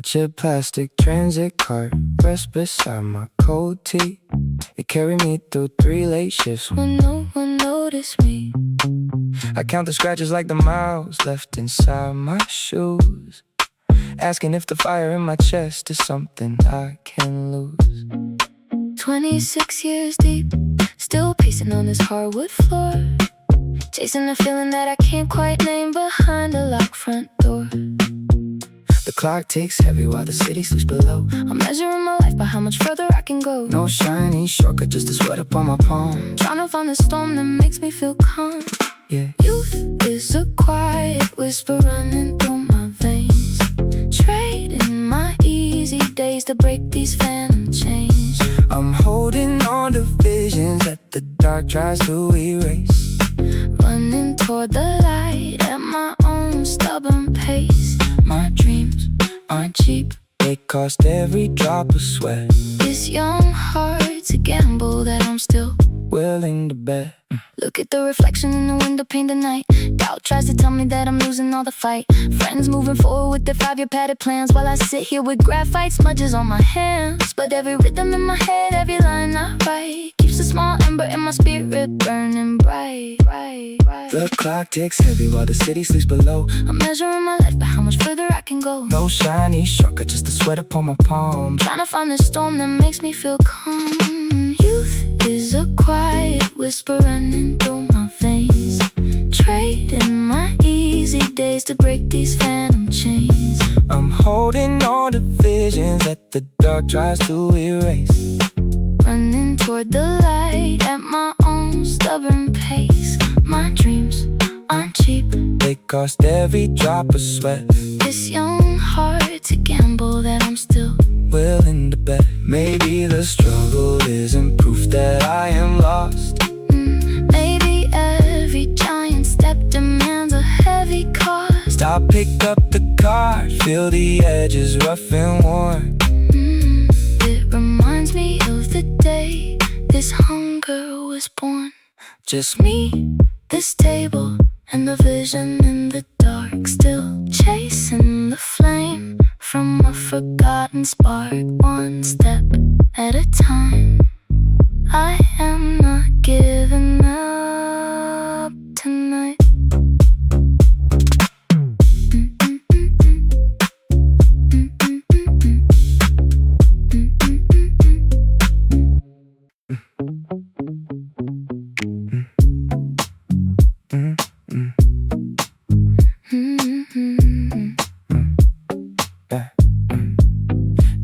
But your plastic transit cart rests beside my cold tee. It carried me through 3 late shifts when no one noticed me. I count the scratches like the miles left inside my shoes, asking if the fire in my chest is something I can lose. 26 years deep, still pacing on this hardwood floor, chasing a feeling that I can't quite name behind a locked front door. The clock ticks heavy while the city sleeps below. I'm measuring my life by how much further I can go. No shiny shortcut, just a sweat up on my palm, trying to find the storm that makes me feel calm. Yeah. Youth is a quiet whisper running through my veins, trading my easy days to break these phantom chains. I'm holding on to visions that the dark tries to erase, running toward the light at my own stubborn pace. My dreams aren't cheap, they cost every drop of sweat. This young heart's a gamble that I'm still willing to bet. Look at the reflection in the window pane tonight. Doubt tries to tell me that I'm losing all the fight. Friends moving forward with their 5-year padded plans, while I sit here with graphite smudges on my hands. But every rhythm in my head, every line I write, keeps a small ember in my spirit burning bright. The clock ticks heavy while the city sleeps below. I'm measuring my life by how much further I can go. No shiny shortcut, just a sweat upon my palm, trying to find the storm that makes me feel calm. Youth is a quiet whisper running through my veins, trading my easy days to break these phantom chains. I'm holding on to visions that the dark tries to erase, running toward the light at my own stubborn pace. My dreams aren't cheap, they cost every drop of sweat. This young heart's a gamble that I'm still willing to bet. Maybe the struggle isn't proof that I am lost. Maybe every giant step demands a heavy cost. I'll pick up the card, feel the edges rough and worn. It reminds me of the day this hunger was born. Just me, this table, and the vision in the dark, still chasing the flame from a forgotten spark, one step at a time. I am not giving up tonight.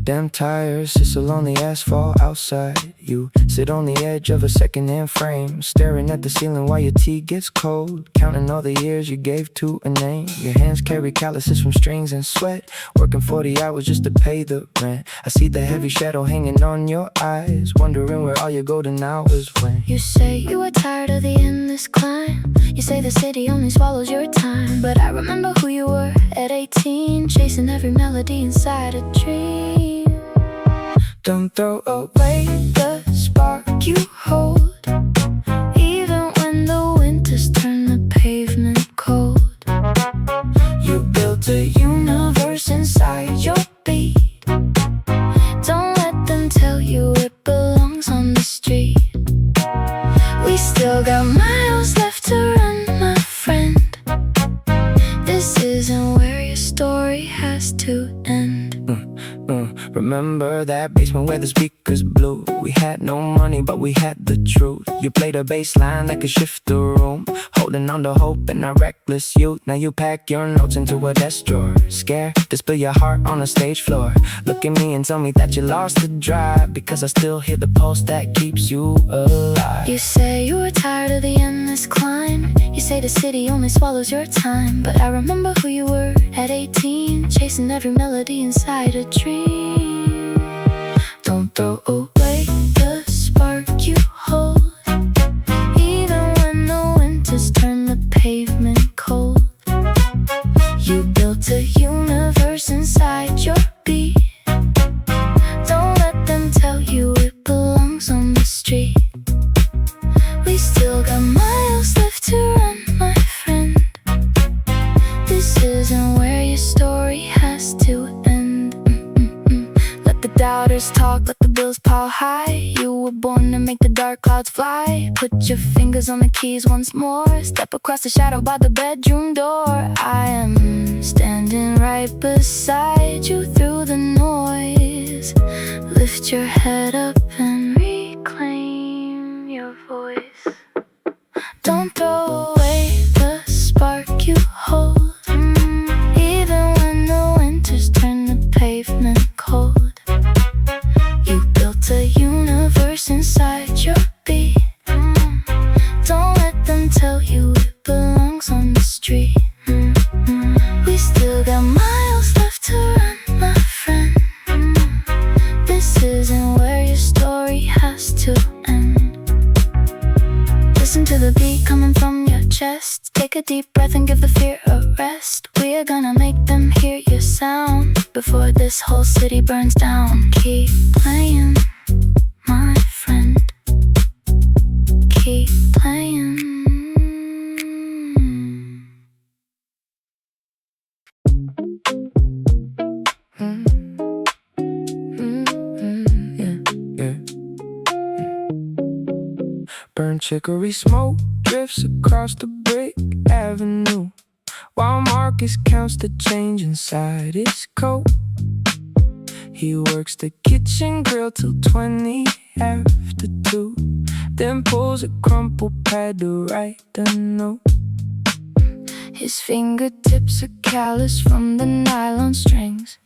Damn tires, it's a lonely asphalt outside. You sit on the edge of a second-hand frame, staring at the ceiling while your tea gets cold, counting all the years you gave to a name. Your hands carry calluses from strings and sweat, working 40 hours just to pay the rent. I see the heavy shadow hanging on your eyes, wondering where all your golden hours went. You say you are tired of the endless climb, you say the city only swallows your time. But I remember who you were at 18, chasing every melody inside a dream. Don't throw away the spark you hold, even when the winters turn the pavement cold. You built a universe inside your beat. Don't let them tell you it belongs on the street. We still got miles left to run, my friend. This isn't where your story has to end. Remember that basement where the speakers blew? We had no money, but we had the truth. You played a bass line that could shift the room, holding on to hope in our reckless youth. Now you pack your notes into a desk drawer, scared to spill your heart on a stage floor. Look at me and tell me that you lost the drive, because I still hear the pulse that keeps you alive. You say you were tired of the endless climb, you say the city only swallows your time. But I remember who you were at 18, chasing every melody inside a dream. Don't throw away the spark you hold, even when the winters turn the pavement cold. You built a universe inside your beat. Don't let them tell you it belongs on the street. We still got miles left to run, my friend. This isn't where your story has to end. make the dark clouds fly. Put your fingers on the keys once more. Step across the shadow by the bedroom door. I am standing right beside you through the noise. Lift your head up and reclaim your voice. Don't throw away the spark you hold. Even when the winters turn the pavement cold. You built a universe inside your beat. Don't let them tell you it belongs on the street. We still got miles left to run, my friend. This isn't where your story has to end. Listen to the beat coming from your chest. Take a deep breath and give the fear a rest. We are gonna make them hear your sound before this whole city burns down. Keep playing, my friend. Keep playing. Burnt chicory smoke drifts across the brick avenue, while Marcus counts the change inside his coat. He works the kitchen grill till 20 after 2, then pulls a crumpled pad to write the note. His fingertips are calloused from the nylon strings.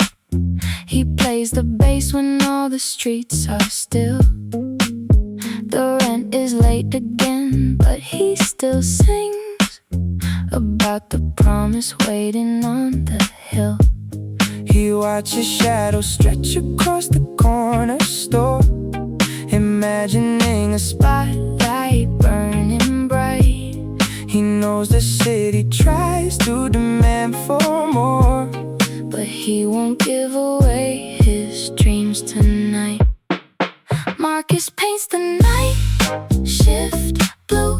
He plays the bass when all the streets are still. The rent is late again, but he still sings about the promise waiting on the hill. He watches shadows stretch across the corner store, imagining a spotlight burning bright. He knows the city tries to demand for more, but he won't give away his dreams tonight. Marcus paints the night shift blue,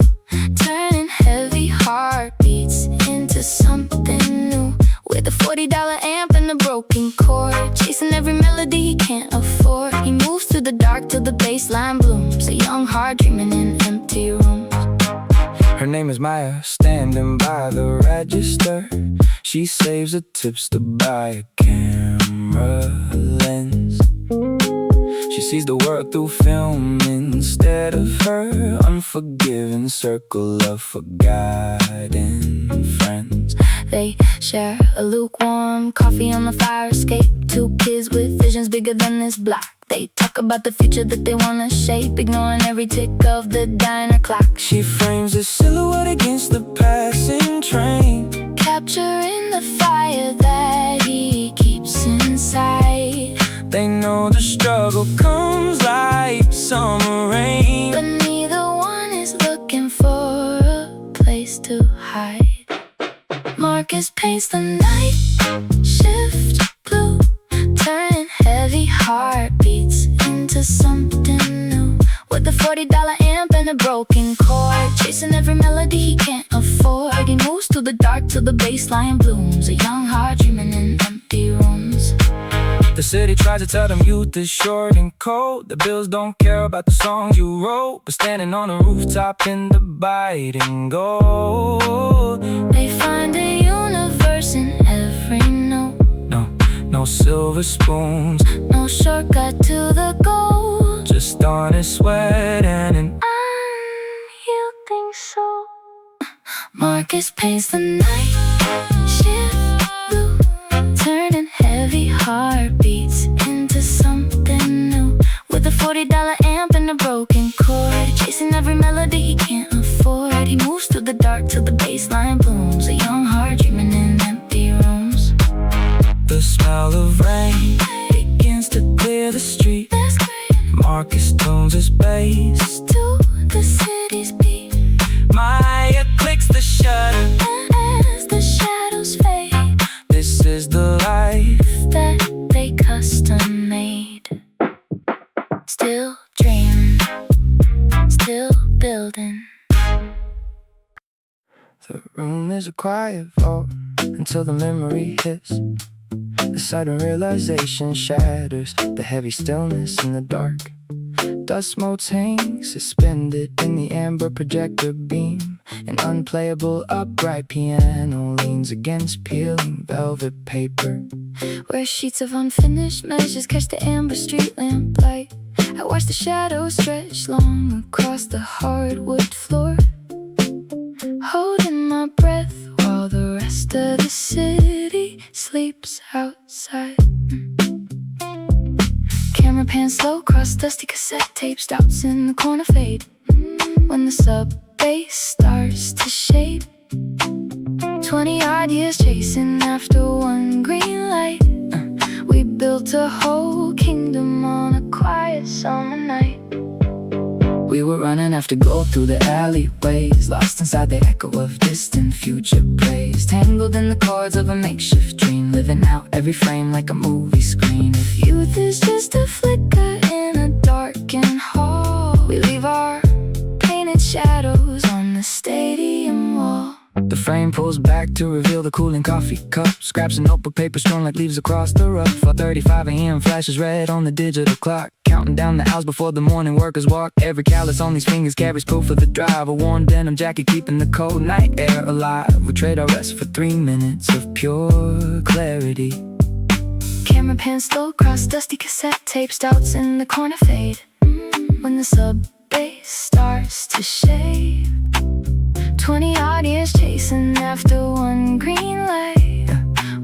turning heavy heartbeats into something new. With a $40 amp and a broken chord, chasing every melody he can't afford. He moves through the dark till the bass line blooms, a young heart dreaming in empty rooms. Her name is Maya, standing by the register. She saves the tips to buy a camera lens. She sees the world through film instead of her unforgiving circle of forgotten friends. They share a lukewarm coffee on the fire escape. Two kids with visions bigger than this block. They talk about the future that they wanna shape, ignoring every tick of the diner clock. She frames a silhouette against the passing train, capturing the fire that he keeps inside. They know the struggle comes like summer rain, but neither one is looking for a place to hide. Marcus paints the night shift blue, turning heavy heartbeats into something new. With a $40 amp and a broken chord, chasing every melody he can't afford. He moves through the dark till the bass line blooms, a young heart dreaming in empty rooms. The city tries to tell them youth is short and cold. The bills don't care about the songs you wrote, but standing on a rooftop in the biting gold, they find a universe in every note. No silver spoons, no shortcut to the goal, just honest sweat and an unyielding soul. Marcus paints the night shift blue, turning heavy heartbeats into something new. With a $40 amp and a broken chord, chasing every melody he can't afford. He moves through the dark till the bass line blooms, a young heart dreaming in empty rooms. The smell of rain begins to clear the street. Marcus tunes his bass to the city's beat. Maya clicks the shutter as the shadows fade. This is the life that they custom made. Still dreaming, still building. The room is a quiet vault until the memory hits. The sudden realization shatters the heavy stillness in the dark. Dust motes hang suspended in the amber projector beam. An unplayable upright piano leans against peeling velvet paper, where sheets of unfinished measures catch the amber street lamp light. I watch the shadows stretch long across the hardwood floor, holding my breath while the rest of the city sleeps outside. Camera pans slow across dusty cassette tapes. Doubts in the corner fade when the sub-bass starts to shade. 20-odd years chasing after one green light. We built a whole kingdom on a quiet summer night. We were running after gold through the alleyways, lost inside the echo of distant future praise. Tangled in the chords of a makeshift dream, living out every frame like a movie screen. If youth is just a flicker in a darkened hall, we leave our painted shadows on the stadium wall. The frame pulls back to reveal the cooling coffee cup, scraps and notebook paper strewn like leaves across the rough. 4:35 a.m. flashes red on the digital clock, counting down the hours before the morning workers walk. Every callus on these fingers carries proof of the drive. A worn denim jacket keeping the cold night air alive. We trade our rest for 3 minutes of pure clarity. Camera pans slow across dusty cassette tapes. Doubts in the corner fade when the sub-bass starts to shade. 20-odd years chasing after one green light.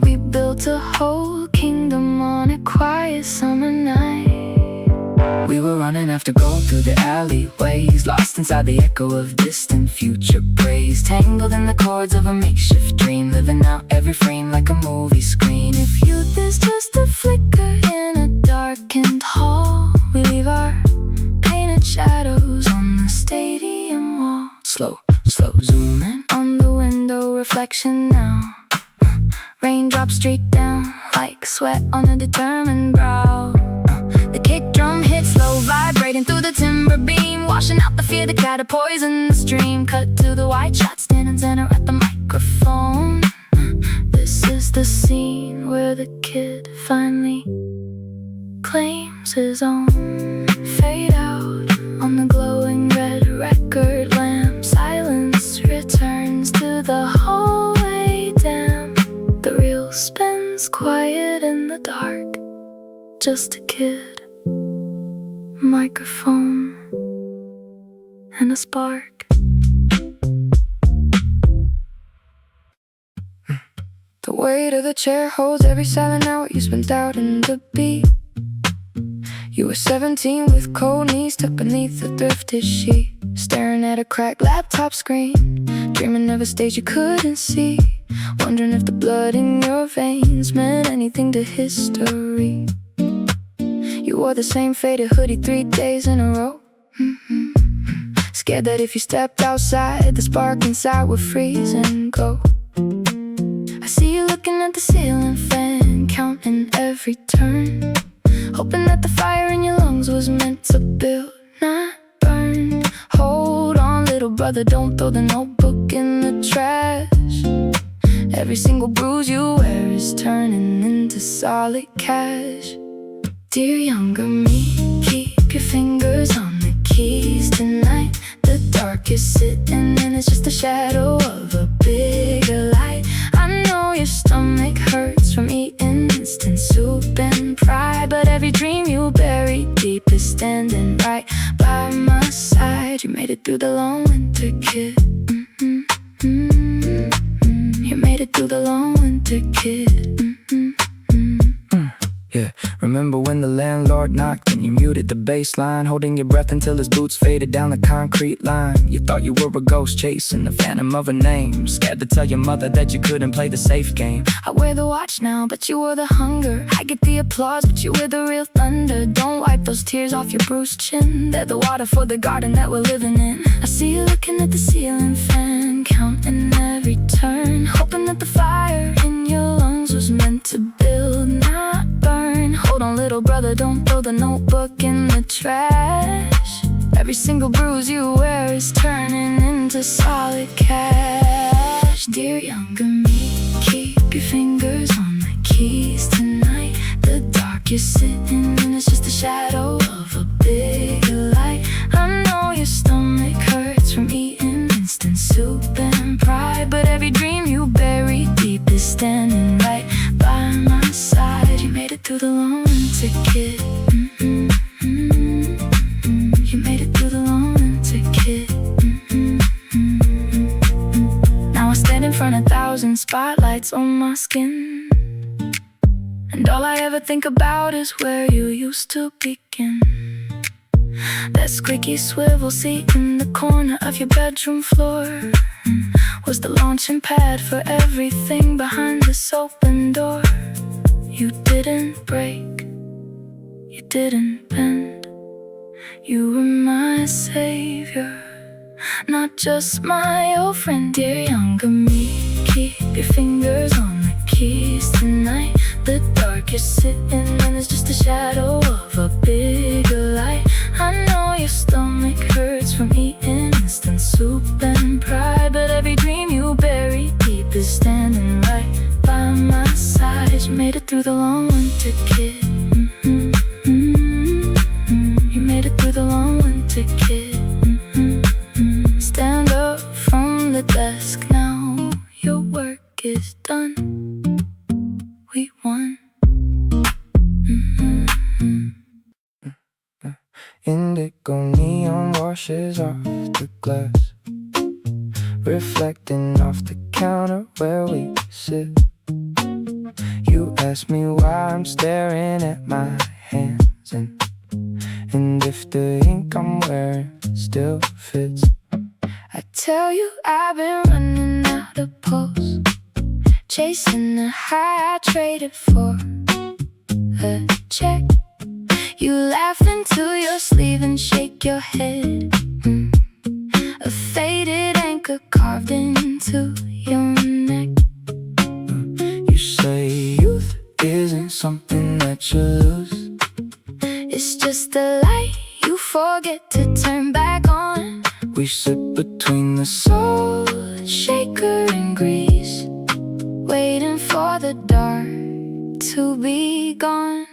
We built a whole kingdom on a quiet summer night. We were running after gold through the alleyways, lost inside the echo of distant future praise. Tangled in the chords of a makeshift dream, living out every frame like a movie screen. If youth is just a flicker in a darkened hall, we leave our painted shadows on the stadium wall. Slow zoom in on the window reflection now. Raindrops streak down like sweat on a determined brow. The kick drum hits low, vibrating through the timber beam, washing out the fear that gotta poison the stream. Cut to the white shot standing center at the microphone. This is the scene where the kid finally claims his own. Fade out on the glowing red record lamp. Silence returns to the hallway damp. The reel spins quiet in the dark. Just a kid, microphone, and a spark. The weight of the chair holds every silent hour you spent out in the beat. You were 17 with cold knees tucked beneath a thrifted sheet, staring at a cracked laptop screen, dreaming of a stage you couldn't see, wondering if the blood in your veins meant anything to history. You wore the same faded hoodie 3 days in a row, scared that if you stepped outside, the spark inside would freeze and go. I see you looking at the ceiling fan, counting every turn, hoping that the fire in your lungs was meant to build, not burn. Hold on, little brother, don't throw the notebook in the trash. Every single bruise you wear is turning into solid cash. Dear younger me, keep your fingers on the keys tonight. The dark is sitting and it's just a shadow of a bigger light. I know your stomach hurts from eating instant soup and pride, but every dream you buried deep is standing right by my side. You made it through the long winter, kid. You made it through the long winter, kid. Yeah, remember when the landlord knocked and you muted the bass line, holding your breath until his boots faded down the concrete line. You thought you were a ghost chasing the phantom of a name, scared to tell your mother that you couldn't play the safe game. I wear the watch now, but you were the hunger. I get the applause, but you were the real thunder. Don't wipe those tears off your bruised chin. They're the water for the garden that we're living in. I see you looking at the ceiling fan, counting every turn, hoping that the fire in your lungs was meant to build, not burn. Hold on, little brother, don't throw the notebook in the trash. Every single bruise you wear is turning into solid cash. Dear younger me, keep your fingers on the keys tonight. The dark you're sitting in is just a shadow of a bigger light. standing right by my side. You made it through the long ticket. You made it through the long ticket. Now I stand in front of 1,000 spotlights on my skin, and all I ever think about is where you used to begin. That squeaky swivel seat in the corner of your bedroom floor was the launching pad for everything behind this open door. You didn't break, you didn't bend. You were my savior, not just my old friend. Dear younger me, keep your fingers on the keys tonight. The dark you're sitting in is just a shadow of a bigger light. I know your stomach hurts from eating instant soup and pride, but every dream you bury deep is standing right by my side. You made it through the long winter, kid. You made it through the long winter, kid. Stand up from the desk now, your work is done. We won. Indigo neon washes off the glass, reflecting off the counter where we sit. You ask me why I'm staring at my hands, and if the ink I'm wearing still fits. I tell you I've been running out of pulse, chasing the high I traded for a check. You laugh into your sleeve and shake your head. A faded anchor carved into your neck. You say youth isn't something that you lose. It's just a light you forget to turn back on. We sit between the salt Shaker and grease, waiting for the dark to be gone.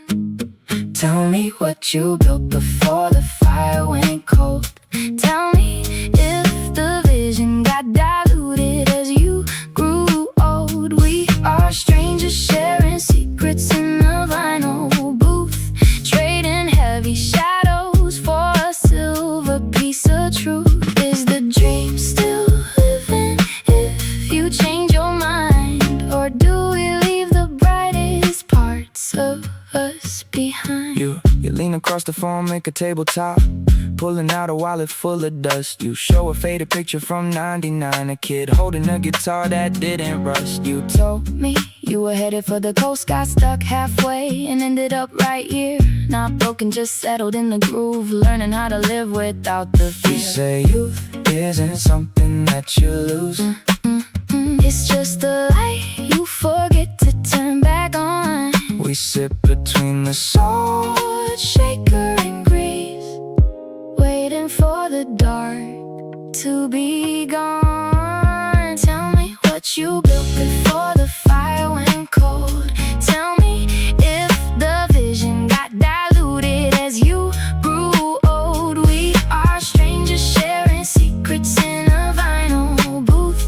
Tell me what you built before the fire went cold. Tell me if the vision got diluted as you grew old. We are strangers sharing secrets in a vinyl booth, trading heavy shadows for a silver piece of truth. Is the dream still living if you change your mind, or do we leave the brightest parts of us behind? You lean across the phone, make a tabletop, pulling out a wallet full of dust. You show a faded picture from '99, a kid holding a guitar that didn't rust. You told Me, you were headed for the coast, got stuck halfway and ended up right here. Not broken, just settled in the groove, learning how to live without the fear. We say youth isn't something that you lose. It's just a light you forget to turn back on. We sit between the salt Shaker and grease, waiting for the dark to be gone. Tell me what you built before the fire went cold. Tell me if the vision got diluted as you grew old. We are strangers sharing secrets in a vinyl booth,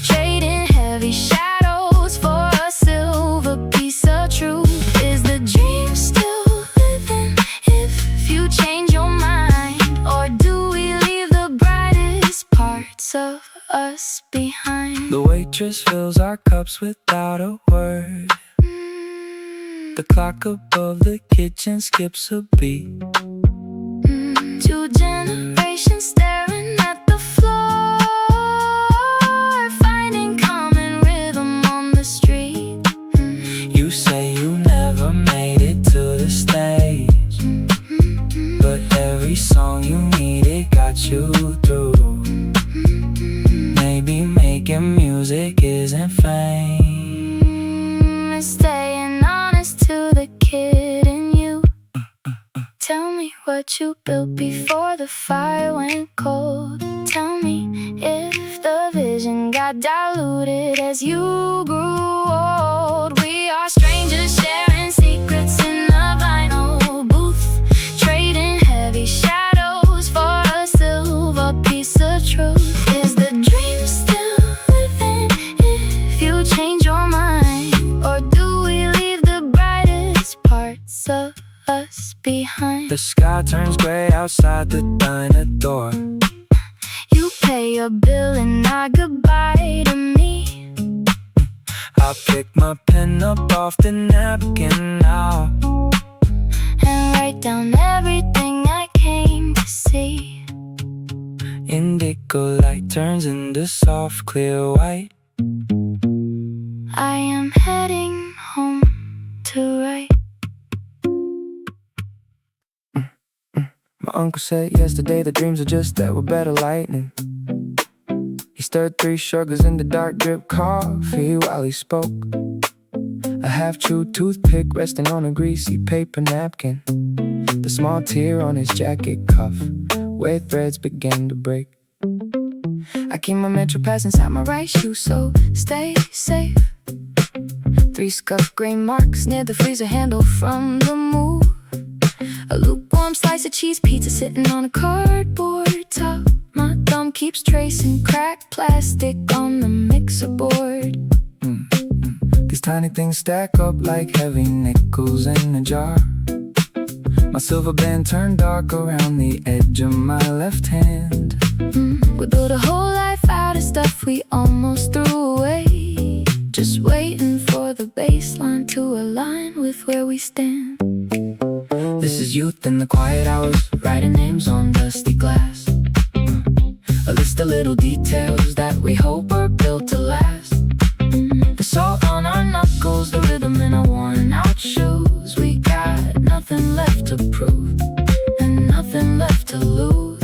trading heavy shadows for a silver piece of truth. Is the dream still living if you change your mind, or do we leave the brightest parts of us behind? The waitress fills our cups without a word. The clock above the kitchen skips a beat. Two generations staring at the floor, finding common rhythm on the street. You say you never made it to the stage, but every song you needed got you through. Maybe making music isn't fame, It's staying honest to the kid in you. Tell me what you built before the fire went cold. Tell me if the vision got diluted as you grew old. We are strangers sharing secrets in a vinyl booth, trading heavy shadows for a silver piece of truth. Is the dream still living if you change your mind, leaves us behind. The sky turns gray outside the diner door. You pay your bill and nod goodbye to me. I pick my pen up off the napkin now And write down everything I came to see. Indigo light turns into soft clear white. I am heading home to write. My uncle said yesterday the dreams are just that with better lightning. He stirred 3 sugars in the dark drip coffee while he spoke. A half-chewed toothpick resting on a greasy paper napkin. The small tear on his jacket cuff where threads began to break. I keep my Metro Pass inside my right shoe, so stay safe. 3 scuffed gray marks near the freezer handle from the move. A lukewarm slice of cheese pizza sitting on a cardboard top. My thumb keeps tracing cracked plastic on the mixer board. These tiny things stack up like heavy nickels in a jar. My silver band turned dark around the edge of my left hand. We built a whole life out of stuff we almost threw away, just waiting for the baseline to align with where we stand. This is youth in the quiet hours, writing names on dusty glass. A list of little details that we hope are built to last. The salt on our knuckles, the rhythm in our worn out shoes. We got nothing left to prove and nothing left to lose.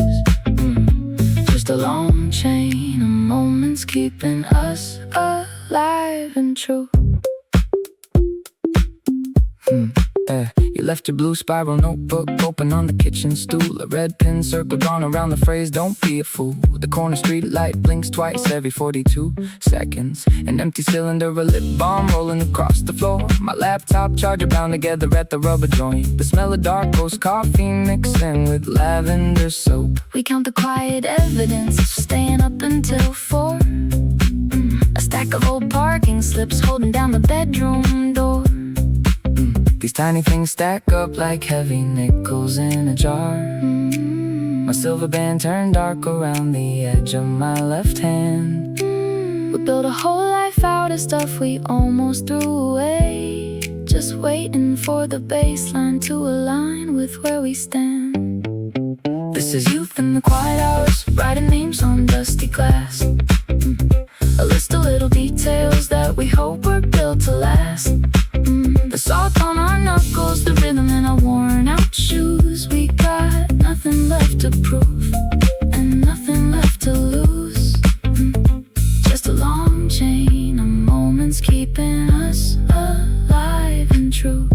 Just a long chain of moments keeping us alive and true. You left your blue spiral notebook open on the kitchen stool. A red pen circle drawn around the phrase, don't be a fool. The corner street light blinks twice every 42 seconds. An empty cylinder, a lip balm rolling across the floor. My laptop charger bound together at the rubber joint. The smell of dark roast coffee mixing with lavender soap. We count the quiet evidence of staying up until 4. A stack of old parking slips holding down the bedroom door. These tiny things stack up like heavy nickels in a jar. My silver band turned dark around the edge of my left hand. We built a whole life out of stuff we almost threw away, just waiting for the baseline to align with where we stand. This is youth in the quiet hours, writing names on dusty glass. A list of little details that we hope are built to last. The salt on our knuckles, the rhythm in our worn out shoes. We got nothing left to prove and nothing left to lose. Just a long chain of moments keeping us alive and true.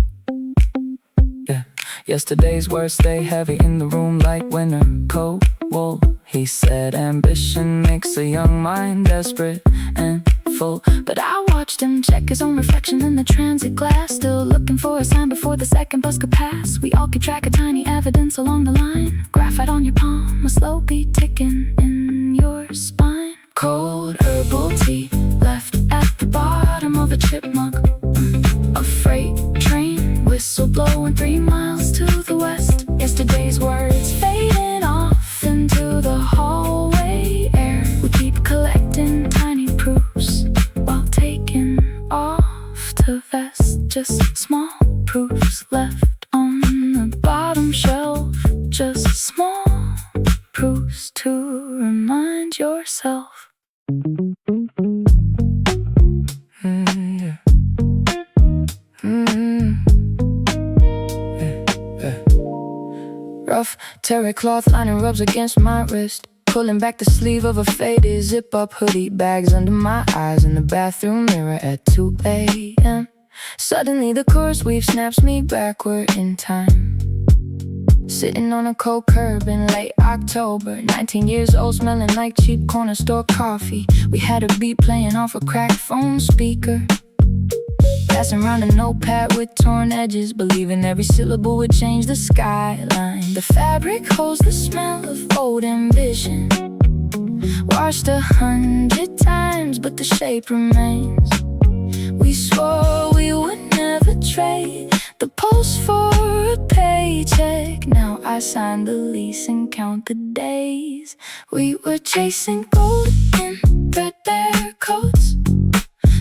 Yeah, yesterday's words stay heavy in the room like winter cold wool. He said ambition makes a young mind desperate and full. But I watched him check his own reflection in the transit glass, still looking for a sign before the second bus could pass. We all keep track of tiny evidence along the line. Graphite on your palm, a slow beat ticking in your spine. Cold herbal tea Left at the bottom of a chip mug. A freight train whistle blowing 3 miles to the west. Yesterday's words fading off into the hallway air. We keep collecting tiny proofs while taking off to vest. Just small proofs left on the bottom shelf. Just small proofs to remind yourself. Rough terry cloth lining rubs against my wrist. Pulling back the sleeve of a faded zip-up hoodie. Bags under my eyes in the bathroom mirror at 2 a.m. Suddenly the chorus weave snaps me backward in time. Sitting on a cold curb in late October, 19 years old, smelling like cheap corner store coffee. We had a beat playing off a cracked phone speaker. Passing around a notepad with torn edges, believing every syllable would change the skyline. The fabric holds the smell of old ambition, washed 100 times, but the shape remains. We swore we would never trade the pulse for a paycheck. Now I sign the lease and count the days. We were chasing gold in threadbare coats,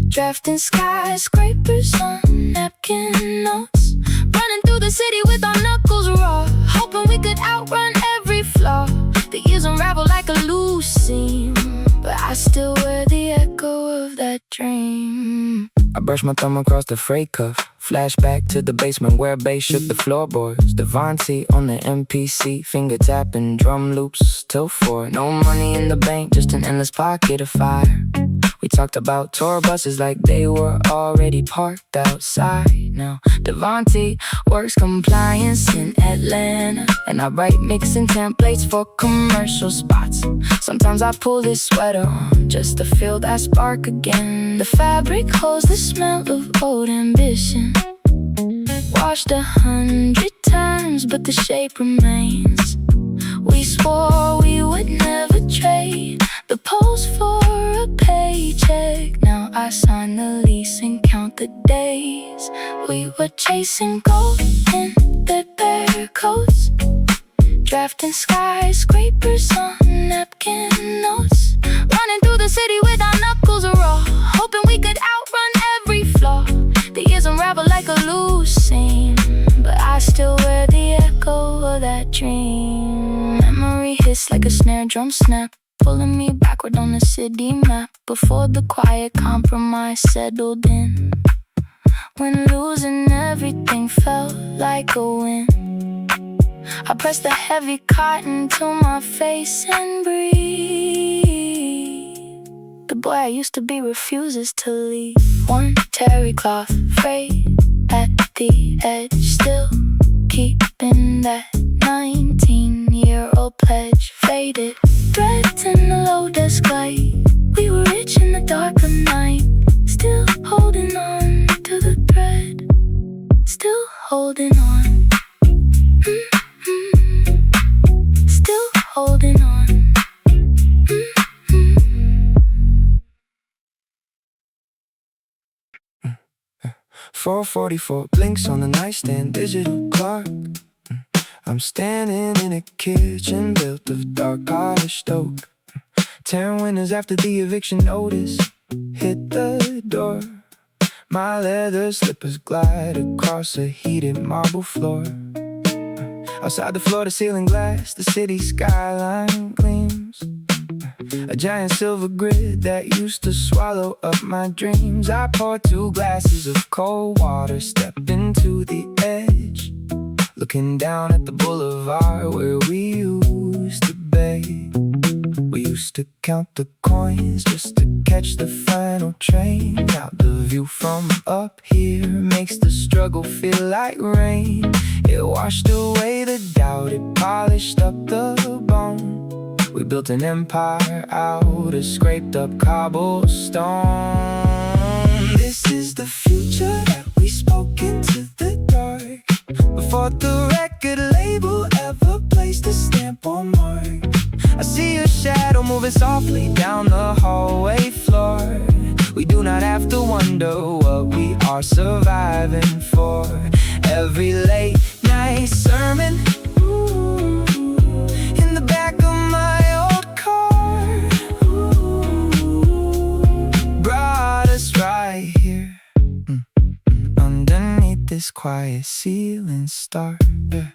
drafting skyscrapers on napkin notes, running through the city with our knuckles raw, hoping we could outrun every flaw. The years unravel like a loose seam, but I still wear the echo of that dream. I brush my thumb across the freight cuff, flashback to the basement where bass shook the floorboards. Devontae on the MPC, finger tapping drum loops till 4. No money in the bank, just an endless pocket of fire. We talked about tour buses like they were already parked outside. Now Devontae works compliance in Atlanta, and I write mixing templates for commercial spots. Sometimes I pull this sweater on just to feel that spark again. The fabric holds the smell of old ambition, washed 100 times, but the shape remains. We swore we would never trade the pose for a paycheck. Now I sign the lease and count the days. We were chasing gold in their bare coats, drafting skyscrapers on napkin notes, running through the city with our knuckles raw, hoping we could outrun every flaw. The years unravel like a loose seam, but I still wear the echo of that dream. Memory hits like a snare drum snap, pulling me backward on the city map, before the quiet compromise settled in, when losing everything felt like a win. I press the heavy cotton to my face and breathe. The boy I used to be refuses to leave. One terry cloth frayed at the edge, still keeping that 19-year-old pledge. Faded threads in the low desk light, we were rich in the dark of night, still holding on to the thread, still holding on. Still holding on. 4:44 blinks on the nightstand, digital clock. I'm standing in a kitchen built of dark polished oak. 10 windows after the eviction notice hit the door. My leather slippers glide across a heated marble floor. Outside the floor-to-ceiling glass, the city skyline gleams, a giant silver grid that used to swallow up my dreams. I pour 2 glasses of cold water, step into the edge, looking down at the boulevard where we used to bathe. We used to count the coins just to catch the final train. Now the view from up here makes the struggle feel like rain. It washed away the doubt, it polished up the bone. We built an empire out of scraped up cobblestone. This is the future that we spoke into the dark, before the record label ever placed a stamp or mark. I see your shadow moving softly down the hallway floor. We do not have to wonder what we are surviving for. Every late night sermon, ooh, in the back of my old car, ooh, brought us right here, underneath this quiet ceiling star. Yeah.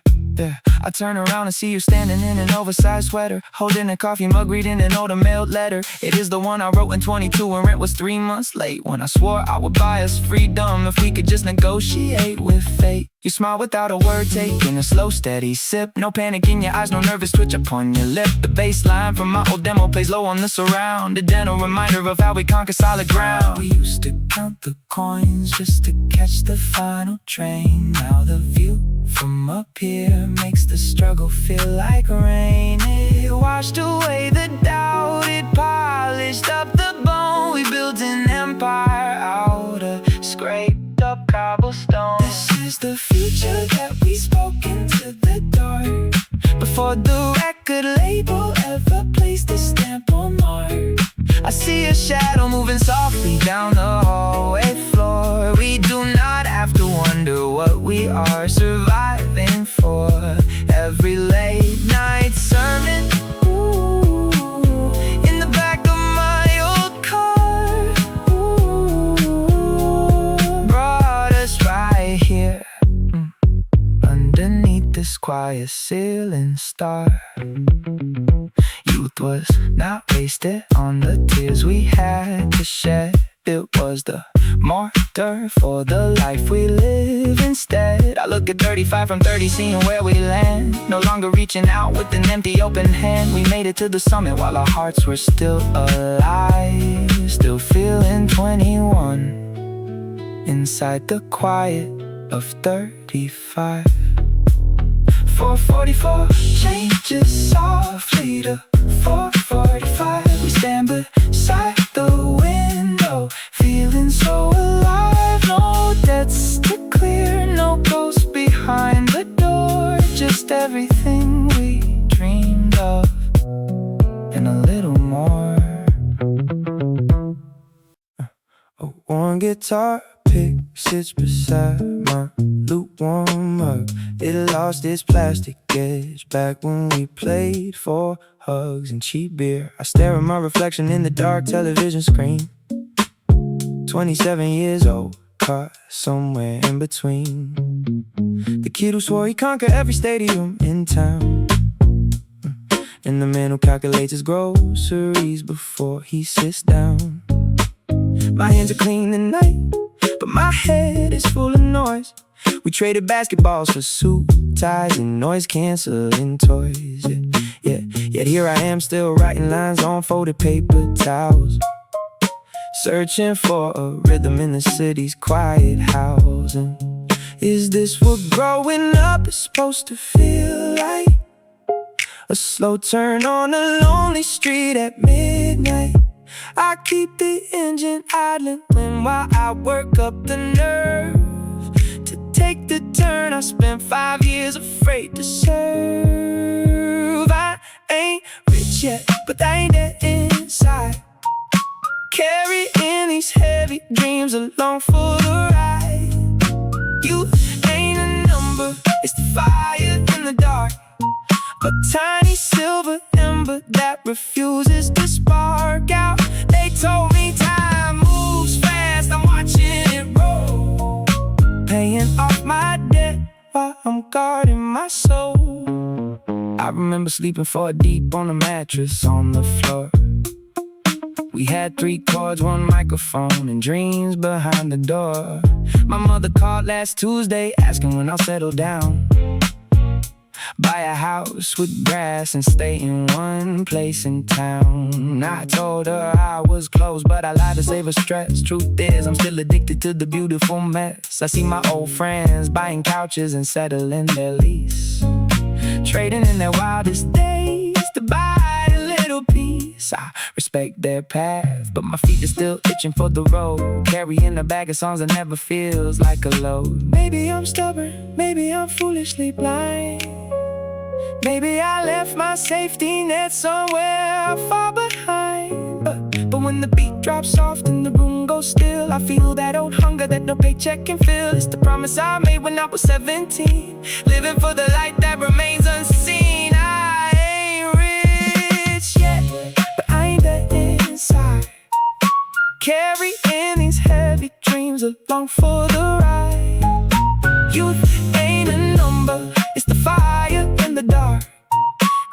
I turn around and see you standing in an oversized sweater, holding a coffee mug, reading an older mailed letter. It is the one I wrote in 22 when rent was 3 months late, when I swore I would buy us freedom if we could just negotiate with fate. You smile without a word, taking a slow steady sip, no panic in your eyes, no nervous twitch upon your lip. The bass line from my old demo plays low on the surround, a dental reminder of how we conquer solid ground. We used to count the coins just to catch the final train. Now the view from up here makes the struggle feel like rain. It washed away the doubt, it polished up the bone. We built an empire out of scraped up cobblestone. This is the future that we spoke into the dark, before the record label ever placed a stamp or mark. I see a shadow moving softly down the hallway floor. We do not have to wonder what we are surviving underneath this quiet ceiling star. Youth was not wasted on the tears we had to shed. It was the martyr for the life we live instead. I look at 35 from 30, seeing where we land. No longer reaching out with an empty open hand. We made it to the summit while our hearts were still alive. Still feeling 21 inside the quiet of 35. 444 changes softly to 445. We stand beside the window, feeling so alive. No debts to clear, no ghosts behind the door. Just everything we dreamed of and a little more. A worn guitar pick sits beside my lukewarm mug. It lost its plastic edge back when we played for hugs and cheap beer. I stare at my reflection in the dark television screen. 27 years old, caught somewhere in between. The kid who swore he'd conquer every stadium in town, and the man who calculates his groceries before he sits down. My hands are clean tonight, but my head is full of noise. We traded basketballs for suit ties and noise-canceling toys. Yet here I am still writing lines on folded paper towels, searching for a rhythm in the city's quiet house. And is this what growing up is supposed to feel like? A slow turn on a lonely street at midnight. I keep the engine idling while I work up the nerve to take the turn I spent 5 years afraid to serve. I ain't rich yet, but I ain't dead inside, carrying these heavy dreams along for the ride. You ain't a number, it's the fire in the dark, a tiny silver ember that refuses to spark out. They told me time moves fast, I'm watching it roll, paying off my debt while I'm guarding my soul. I remember sleeping 4 deep on a mattress on the floor. We had 3 chords, 1 microphone, and dreams behind the door. My mother called last Tuesday asking when I'll settle down, buy a house with grass and stay in one place in town. I told her I was close, but I lied to save her stress. Truth is, I'm still addicted to the beautiful mess. I see my old friends buying couches and settling their lease, trading in their wildest days to buy a little peace. I respect their path, but my feet are still itching for the road, carrying a bag of songs that never feels like a load. Maybe I'm stubborn, maybe I'm foolishly blind, maybe I left my safety net somewhere far behind. But when the beat drops soft and the room goes still, I feel that old hunger that no paycheck can fill. It's the promise I made when I was 17, living for the light that remains unseen. I ain't rich yet, but I ain't dead inside, carrying these heavy dreams along for the ride. Youth ain't a number, it's the fire in the dark,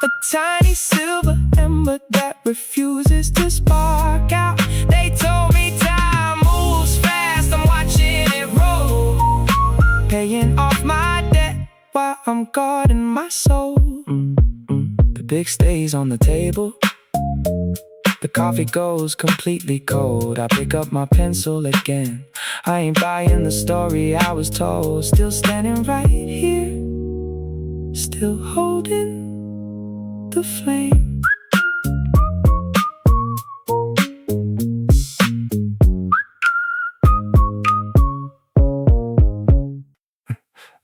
a tiny silver ember that refuses to spark out. They told me time moves fast, I'm watching it roll, paying off my debt while I'm guarding my soul. The big stays on the table, the coffee goes completely cold. I pick up my pencil again, I ain't buying the story I was told. Still standing right here, still holding the flame.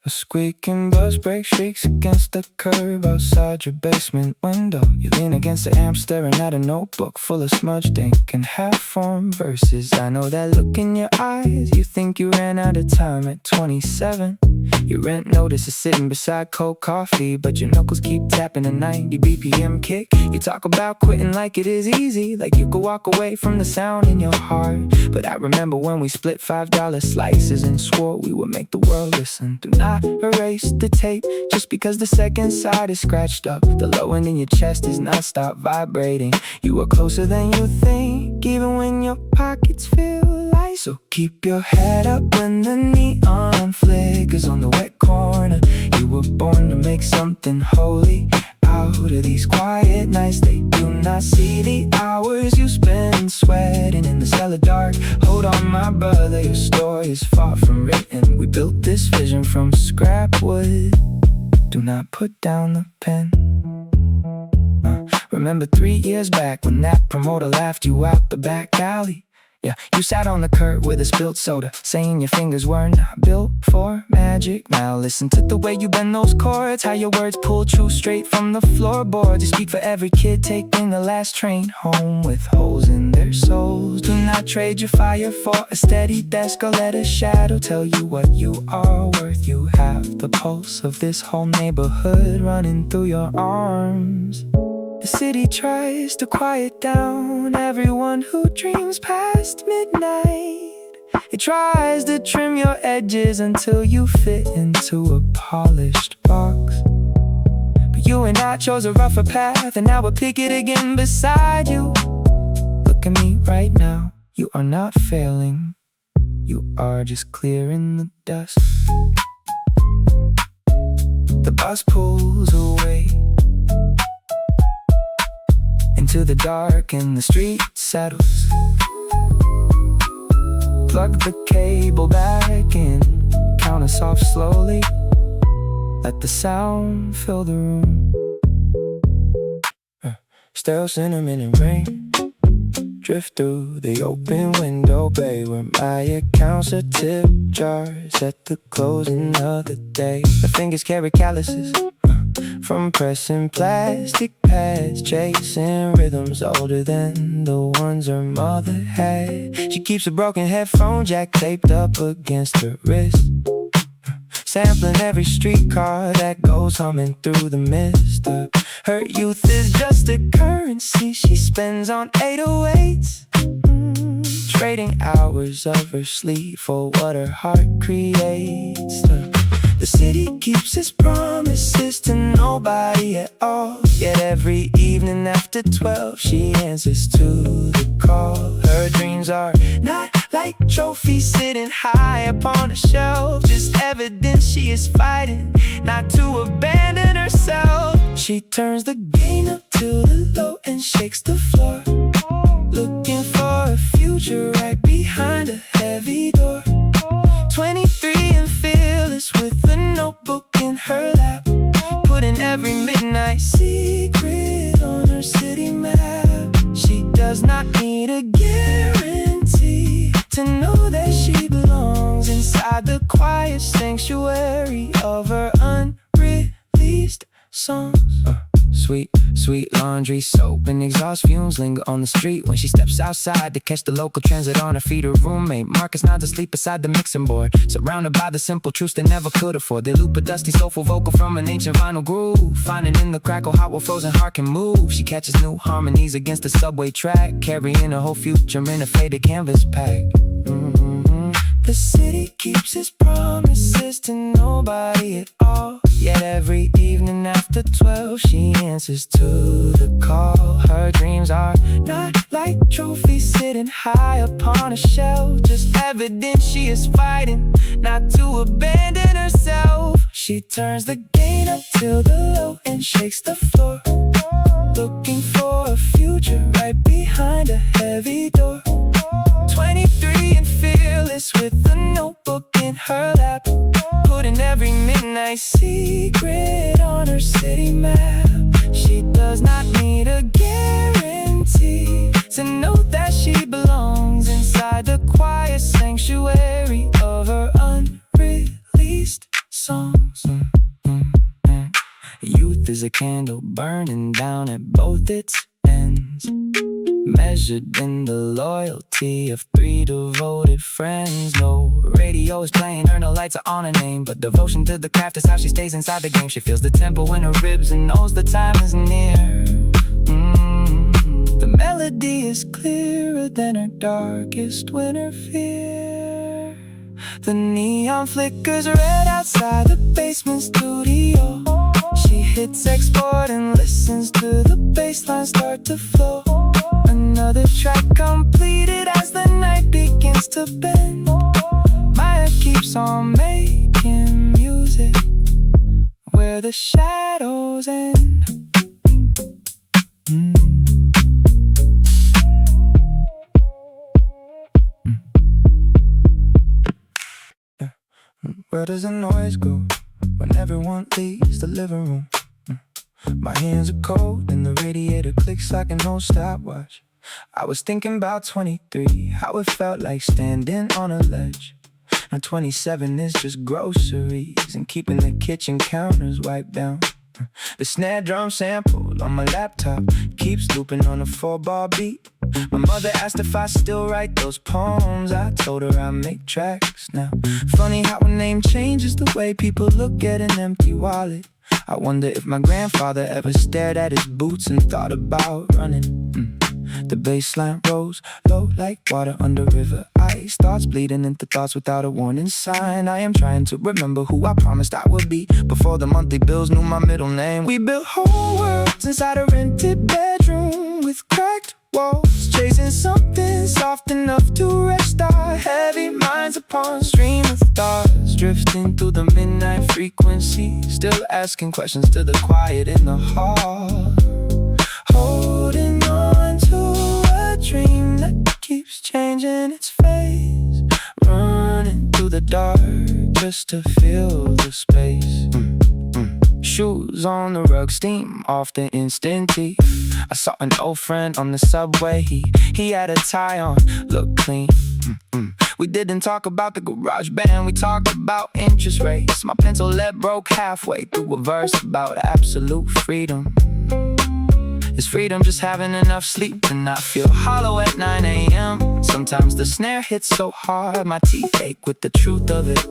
A squeaking bus brake shrieks against the curb outside your basement window. You lean against the amp staring at a notebook full of smudged ink and half-formed verses. I know that look in your eyes, you think you ran out of time at 27. Your rent notice is sitting beside cold coffee, but your knuckles keep tapping a 90 BPM kick. You talk about quitting like it is easy, like you could walk away from the sound in your heart. But I remember when we split $5 slices and swore we would make the world listen. Do not erase the tape just because the second side is scratched up. The low end in your chest is not stop vibrating. You are closer than you think, even when your pockets feel light. So keep your head up when the neon flickers on the wet corner. You were born to make something holy out of these quiet nights. They do not see the hours you spend sweating in the cellar dark. Hold on, my brother, your story is far from written. We built this vision from scrap wood. Do not put down the pen. Remember 3 years back when that promoter laughed you out the back alley? Yeah, you sat on the curb with a spilled soda, saying your fingers were not built for magic. Now listen to the way you bend those chords, how your words pull true straight from the floorboards. You speak for every kid taking the last train home with holes in their souls. Do not trade your fire for a steady desk or let a shadow tell you what you are worth. You have the pulse of this whole neighborhood running through your arms. The city tries to quiet down everyone who dreams past midnight. It tries to trim your edges until you fit into a polished box. But you and I chose a rougher path, and now we'll pick it again beside you. Look at me right now, you are not failing. You are just clearing the dust. The bus pulls away into the dark and the street settles. Plug the cable back in, count us off slowly. Let the sound fill the room. Stale cinnamon and rain drift through the open window bay, where my accounts are tip jars at the closing of the day. My fingers carry calluses from pressing plastic pads, chasing rhythms older than the ones her mother had. She keeps a broken headphone jack taped up against her wrist, sampling every streetcar that goes humming through the mist. Her youth is just a currency she spends on 808s, trading hours of her sleep for what her heart creates. The city keeps its promises to nobody at all, yet every evening after 12 she answers to the call. Her dreams are not like trophies sitting high upon a shelf, just evidence she is fighting not to abandon herself. She turns the gain up to the low and shakes the floor, looking for a future right behind a heavy door. 23 and fearless with a notebook in her lap, putting every midnight secret on her city map. She does not need a guarantee to know that she belongs inside the quiet sanctuary of her unreleased songs. Sweet, sweet laundry, soap and exhaust fumes linger on the street when she steps outside to catch the local transit on her feet. Her roommate Marcus nods asleep beside the mixing board, surrounded by the simple truths they never could afford. They loop a dusty soulful vocal from an ancient vinyl groove, finding in the crackle how a frozen heart can move. She catches new harmonies against the subway track, carrying her whole future in a faded canvas pack. The city keeps its promises to nobody at all, yet every evening after 12 she answers to the call. Her dreams are not like trophies sitting high upon a shelf, just evidence she is fighting not to abandon herself. She turns the gain up to the low and shakes the floor, looking for a future right behind a heavy door. 23 and fearless with a notebook in her lap, putting every midnight secret on her city map. She does not need a guarantee to know that she belongs inside the quiet sanctuary of her unreleased songs. Youth is a candle burning down at both its ends. measured in the loyalty of 3 devoted friends. No radio is playing her, no lights are on her name, but devotion to the craft is how she stays inside the game. She feels the tempo in her ribs and knows the time is near. The melody is clearer than her darkest winter fear. The neon flickers red outside the basement studio. She hits export and listens to the bassline start to flow. Another track completed as the night begins to bend. Maya keeps on making music where the shadows end. Where does the noise go when everyone leaves the living room? My hands are cold and the radiator clicks like an old stopwatch. I was thinking about 23, how it felt like standing on a ledge. Now 27 is just groceries and keeping the kitchen counters wiped down. The snare drum sample on my laptop keeps looping on a 4-bar beat. My mother asked if I still write those poems. I told her I make tracks now. Funny how a name changes the way people look at an empty wallet. I wonder if my grandfather ever stared at his boots and thought about running. The bassline rose low like water under river ice. Thoughts bleeding into thoughts without a warning sign. I am trying to remember who I promised I would be before the monthly bills knew my middle name. We built whole worlds inside a rented bedroom with cracked walls, chasing something soft enough to rest our heavy minds upon a stream of thoughts, drifting through the midnight frequency, still asking questions to the quiet in the hall, holding on to a dream that keeps changing its face, running through the dark just to feel the space. Shoes on the rug, steam off the instant tea. I saw an old friend on the subway. He had a tie on, looked clean. We didn't talk about the garage band, we talked about interest rates. My pencil lead broke halfway through a verse about absolute freedom. Is freedom just having enough sleep to not feel hollow at 9 a.m.? Sometimes the snare hits so hard, my teeth ache with the truth of it.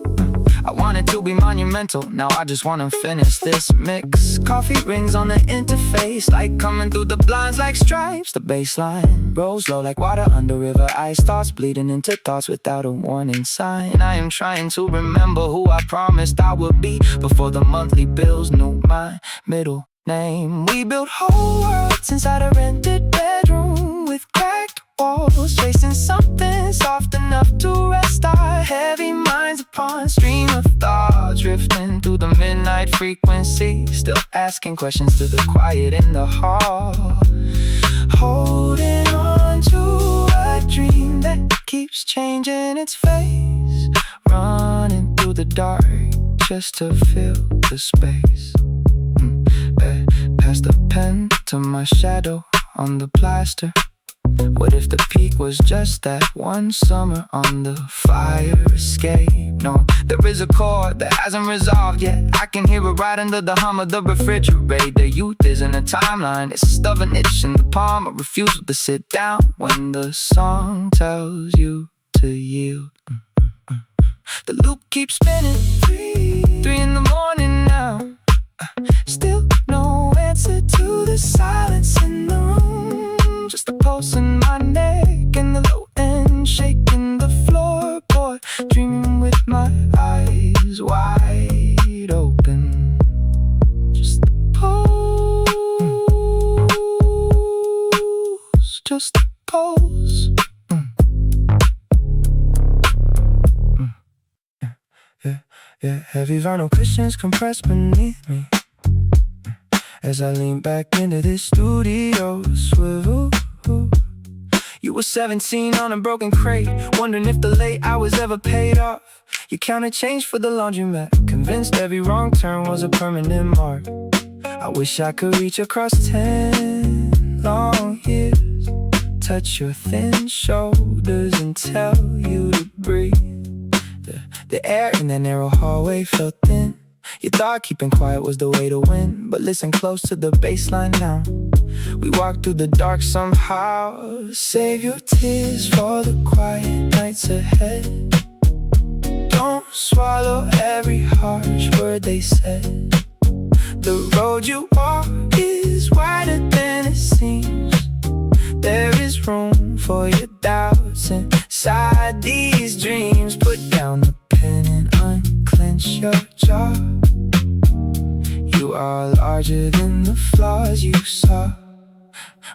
I want it to be monumental, now I just wanna finish this mix. Coffee rings on the interface, light coming through the blinds like stripes. The bassline rolls low like water under river ice. Thoughts bleeding into thoughts without a warning sign. I am trying to remember who I promised I would be before the monthly bills knew my middle name. We built whole worlds inside a rented bedroom with cracked walls, chasing something soft enough to rest our heavy minds upon a stream of thoughts, drifting through the midnight frequency, still asking questions to the quiet in the hall, holding on to a dream that keeps changing its face, running through the dark just to fill the space. Pass the pen to my shadow on the plaster. What if the peak was just that one summer on the fire escape? No, there is a chord that hasn't resolved yet. I can hear it right under the hum of the refrigerator. Youth isn't a timeline, it's a stubborn itch in the palm, a refusal to sit down when the song tells you to yield. The loop keeps spinning, 3 in the morning now. Still no answer to the silence in the room. Just a pulse in my neck and the low end shaking the floorboard, dreaming with my eyes wide open. Just a pulse, just a pulse. Yeah, heavy vinyl cushions compressed beneath me as I lean back into this studio swivel. You were 17 on a broken crate, wondering if the late hours ever paid off. You counted change for the laundromat, convinced every wrong turn was a permanent mark. I wish I could reach across 10 long years, touch your thin shoulders and tell you to breathe. The air in that narrow hallway felt thin. You thought keeping quiet was the way to win, but listen close to the bass line now. We walk through the dark somehow. Save your tears for the quiet nights ahead. Don't swallow every harsh word they said. The road you walk is wider than it seems. There is room for your doubts inside these dreams. Put down the pen and unclench your jaw. You are larger than the flaws you saw.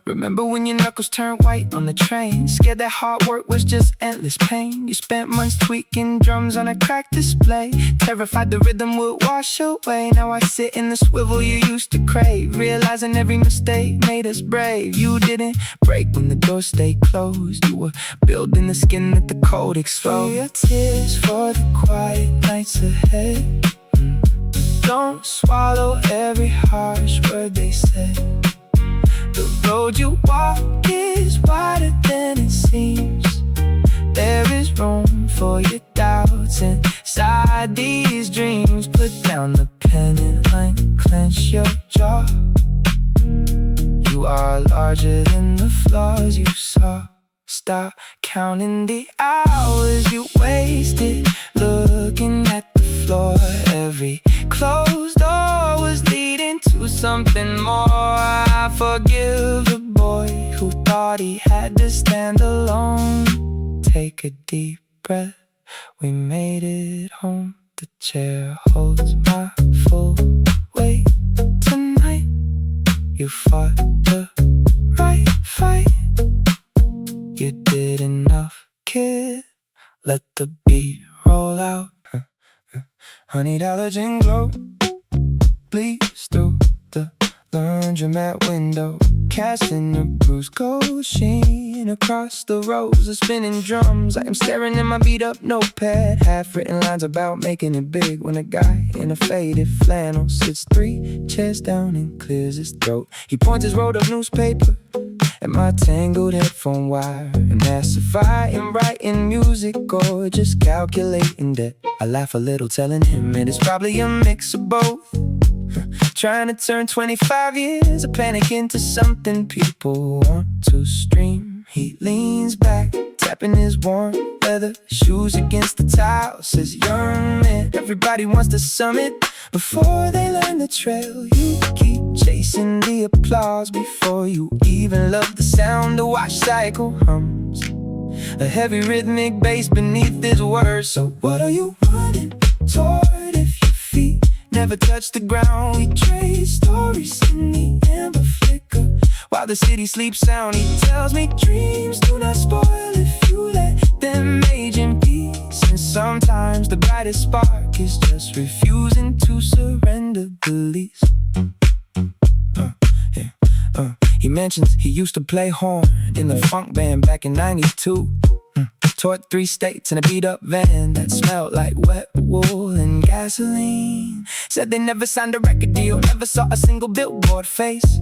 Remember when your knuckles turned white on the train? Scared that hard work was just endless pain. You spent months tweaking drums on a cracked display, terrified the rhythm would wash away. Now I sit in the swivel you used to crave, realizing every mistake made us brave. You didn't break when the door stayed closed. You were building the skin that the cold exposed. Your tears for the quiet nights ahead. Don't swallow every harsh word they said. The road you walk is wider than it seems. There is room for your doubts inside these dreams. Put down the pen and unclench your jaw. You are larger than the flaws you saw. Stop counting the hours you wasted looking at the floor. Every closed door was leading to something more. I forgive the boy who thought he had to stand alone. Take a deep breath, we made it home. The chair holds my full weight tonight. You fought the right fight. You did enough, kid. Let the beat roll out. $100 in glow bleeds through the laundromat window, casting a bruised gold sheen across the rows of spinning drums. I am staring at my beat up notepad, half written lines about making it big, when a guy in a faded flannel sits 3 chairs down and clears his throat. He points his rolled up newspaper at my tangled headphone wire and asks if I am writing music or just calculating debt. I laugh a little, telling him it is probably a mix of both. Trying to turn 25 years of panic into something people want to stream. He leans back, tapping his warm leather shoes against the tile. Says, young man, everybody wants the summit before they learn the trail. You keep chasing the applause before you even love the sound. The wash cycle hums, a heavy rhythmic bass beneath his words. So what are you running toward if your feet never touch the ground? We trade stories in the amber flicker while the city sleeps sound. He tells me dreams do not spoil if you let them age in peace. And sometimes the brightest spark is just refusing to surrender the lease. He mentions he used to play horn in the funk band back in '92. Toured 3 states in a beat-up van that smelled like wet wool and gasoline. Said they never signed a record deal, never saw a single billboard face.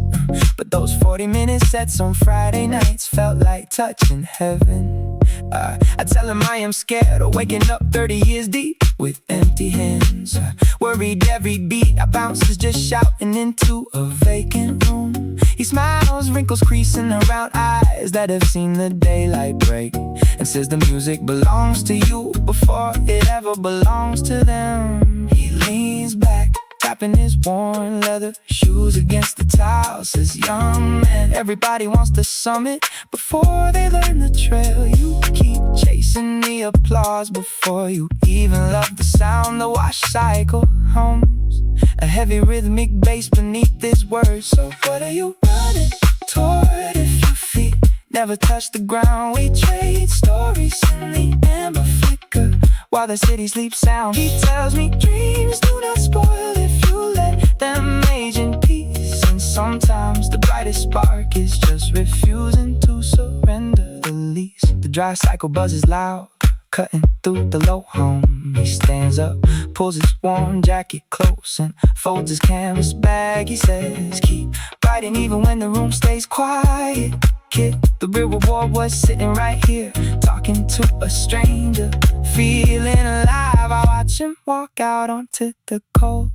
But those 40-minute sets on Friday nights felt like touching heaven. I tell him I am scared of waking up 30 years deep with empty hands. Worried every beat I bounce is just shouting into a vacant room. He smiles, wrinkles creasing around eyes that have seen the daylight break, and says the music belongs to you before it ever belongs to them. He leans back, tapping his worn leather shoes against the tile. Says, young man, everybody wants the summit before they learn the trail. You keep chasing the applause before you even love the sound. The wash cycle hums, a heavy rhythmic bass beneath his words. So what are you running toward if your feet never touch the ground? We trade stories in the amber flicker while the city sleeps sound. He tells me dreams do not spoil if you let them age in peace. And sometimes the brightest spark is just refusing to surrender the lease. The dry cycle buzzes loud, cutting through the low hum. He stands up, pulls his warm jacket close and folds his canvas bag. He says, keep writing even when the room stays quiet. Kid, the real reward was sitting right here, talking to a stranger, feeling alive. I watch him walk out onto the cold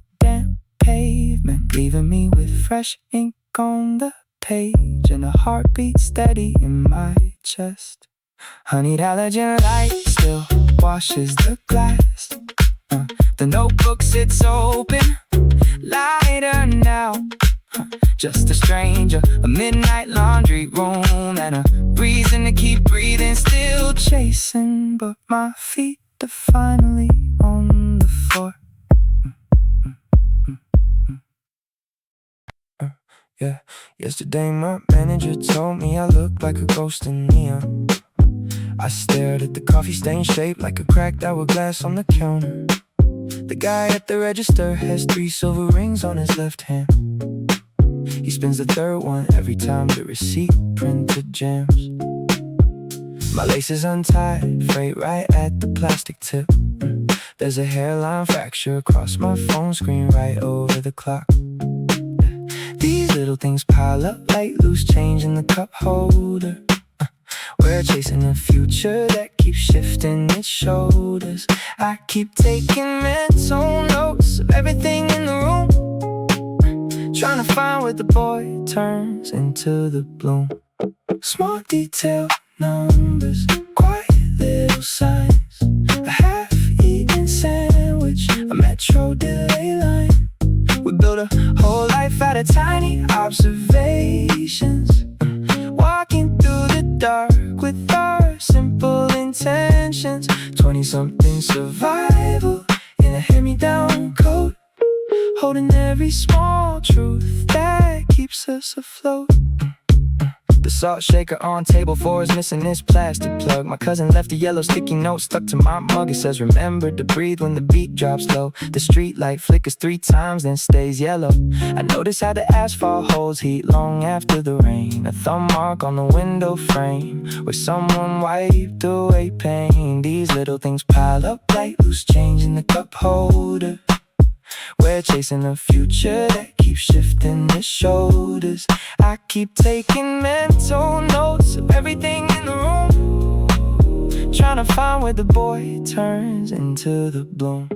pavement, leaving me with fresh ink on the page and a heartbeat steady in my chest. Honeyed halogen light still washes the glass. The notebook sits open, lighter now. Just a stranger, a midnight laundry room, and a reason to keep breathing, still chasing. But my feet are finally on the floor. Yeah, yesterday my manager told me I looked like a ghost in neon. I stared at the coffee stain shaped like a cracked hourglass on the counter. The guy at the register has 3 silver rings on his left hand. He spins the third one every time the receipt printer jams. My lace is untied, frayed right at the plastic tip. There's a hairline fracture across my phone screen right over the clock. These little things pile up like loose change in the cup holder. We're chasing a future that keeps shifting its shoulders. I keep taking mental notes of everything in the room, trying to find where the boy turns into the bloom. Small detail numbers, quiet little signs, a half-eaten sandwich, a metro delay line. We built a whole life out of tiny observations, walking through the dark with our simple intentions. 20-something survival in a hand-me-down coat, holding every small truth that keeps us afloat. The salt shaker on table 4 is missing its plastic plug. My cousin left a yellow sticky note stuck to my mug. It says remember to breathe when the beat drops low. The street light flickers 3 times then stays yellow. I notice how the asphalt holds heat long after the rain. A thumb mark on the window frame where someone wiped away pain. These little things pile up like loose change in the cup holder. We're chasing a future that keeps shifting its shoulders. I keep taking mental notes of everything in the room, trying to find where the boy turns into the bloom.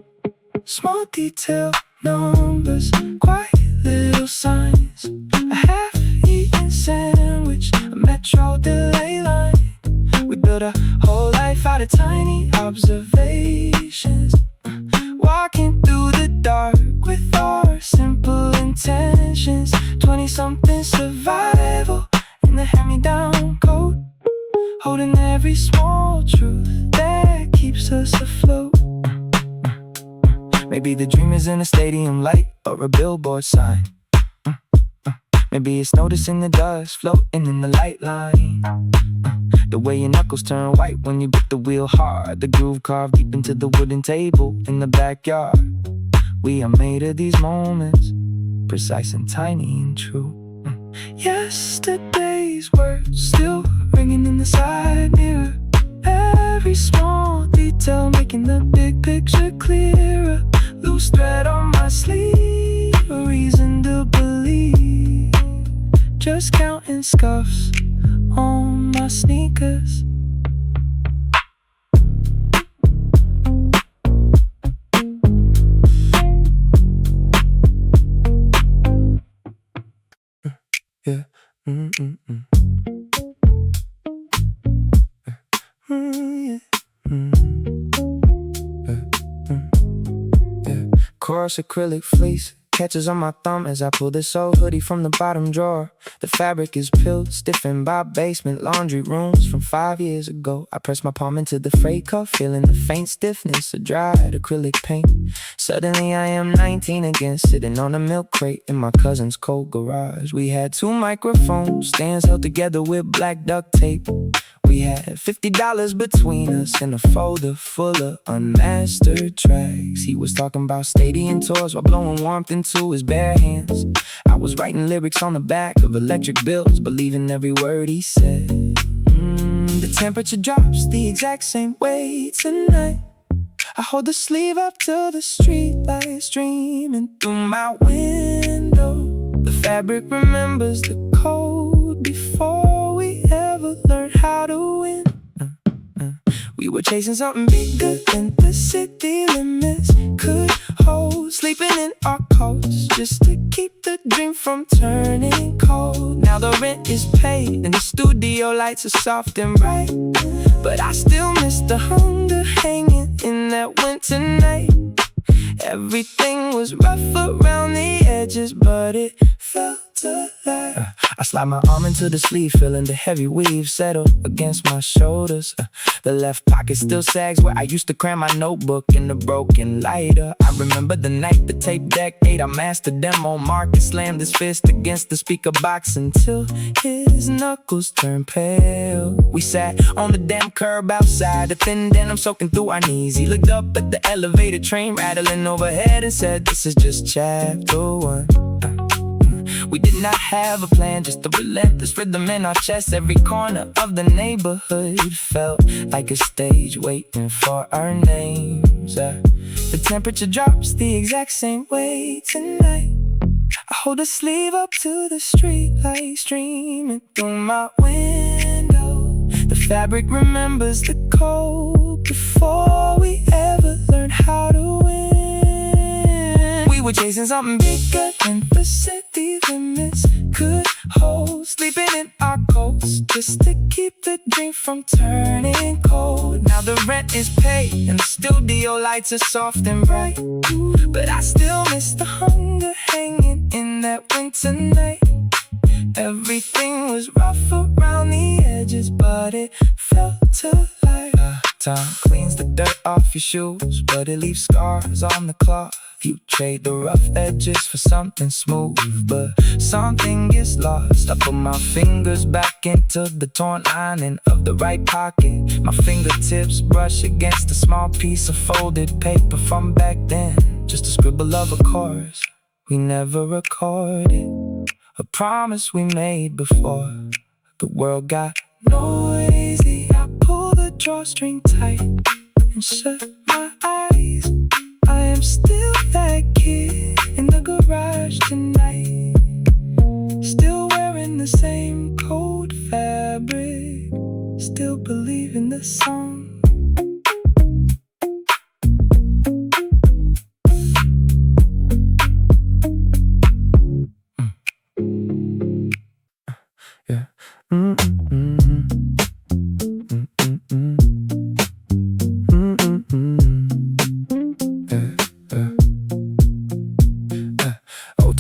Small detail numbers, quiet little signs, a half-eaten sandwich, a metro delay line. We built a whole life out of tiny observations, walking through the dark with our simple intentions. 20-something survival in the hand-me-down coat, holding every small truth that keeps us afloat. Maybe the dream is in a stadium light or a billboard sign. Maybe it's noticing the dust floating in the light line. The way your knuckles turn white when you grip the wheel hard. The groove carved deep into the wooden table in the backyard. We are made of these moments, precise and tiny and true. Yesterday's words still ringing in the side mirror. Every small detail making the big picture clearer. Loose thread on my sleeve, a reason to believe. Just counting scuffs on my sneakers. Yeah. Coarse acrylic fleece catches on my thumb as I pull this old hoodie from the bottom drawer. The fabric is peeled, stiffened by basement laundry rooms from 5 years ago. I press my palm into the freight cuff, feeling the faint stiffness of dried acrylic paint. Suddenly I am 19 again, sitting on a milk crate in my cousin's cold garage. We had 2 microphone stands held together with black duct tape. We had $50 between us and a folder full of unmastered tracks. He was talking about stadium tours while blowing warmth into his bare hands. I was writing lyrics on the back of electric bills, believing every word he said. The temperature drops the exact same way tonight. I hold the sleeve up till the street lights streaming through my window. The fabric remembers the code before we ever learned how to win. We were chasing something bigger than the city limits could hold, sleeping in our coats just to keep the dream from turning cold. Now the rent is paid and the studio lights are soft and bright, but I still miss the hunger hanging in that winter night. Everything was rough around the edges, but it felt alive. I slide my arm into the sleeve, feeling the heavy weave settle against my shoulders. The left pocket still sags where I used to cram my notebook in the broken lighter. I remember the night the tape deck ate our master demo. Marcus slammed his fist against the speaker box until his knuckles turned pale. We sat on the damn curb outside, the thin denim soaking through our knees. He looked up at the elevator train rattling overhead and said, "This is just chapter 1." We did not have a plan, just a relentless rhythm in our chest. Every corner of the neighborhood felt like a stage waiting for our names. The temperature drops the exact same way tonight. I hold a sleeve up to the street light streaming through my window. The fabric remembers the cold before we ever learned how to win. We were chasing something bigger than the city limits could hold, sleeping in our coats just to keep the dream from turning cold. Now the rent is paid and the studio lights are soft and bright, but I still miss the hunger hanging in that winter night. Everything was rough around the edges, but it felt alive. Time cleans the dirt off your shoes, but it leaves scars on the cloth. You trade the rough edges for something smooth, but something gets lost. I put my fingers back into the torn lining of the right pocket. My fingertips brush against a small piece of folded paper from back then. Just a scribble of a chorus we never recorded, a promise we made before the world got noisy. I pull the drawstring tight and shut my eyes. I am still that kid in the garage tonight, still wearing the same cold fabric, still believe in the song. Yeah.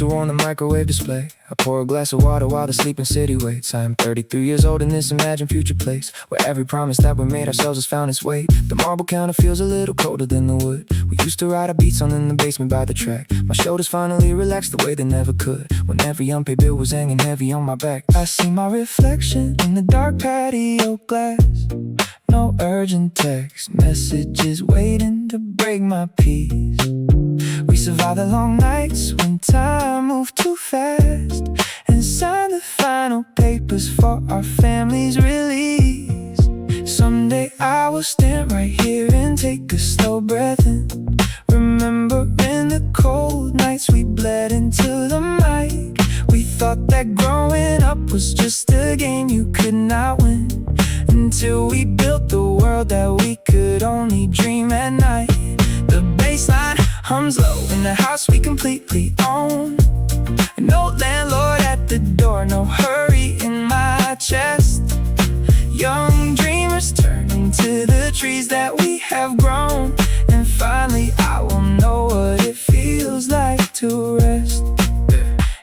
On the microwave display, I pour a glass of water while the sleeping city waits. I am 33 years old in this imagined future place, where every promise that we made ourselves has found its weight. The marble counter feels a little colder than the wood we used to ride our beats on in the basement by the track. My shoulders finally relaxed the way they never could when every unpaid bill was hanging heavy on my back. I see my reflection in the dark patio glass. No urgent text messages waiting to break my peace. We survived the long nights when time moved too fast, and signed the final papers for our family's release. Someday I will stand right here and take a slow breath in, remembering the cold nights we bled into the mic. We thought that growing up was just a game you could not win, until we built the world that we could only dream at night. The baseline hums low in the house we completely own. No landlord at the door, no hurry in my chest. Young dreamers turn into the trees that we have grown, and finally I will know what it feels like to rest.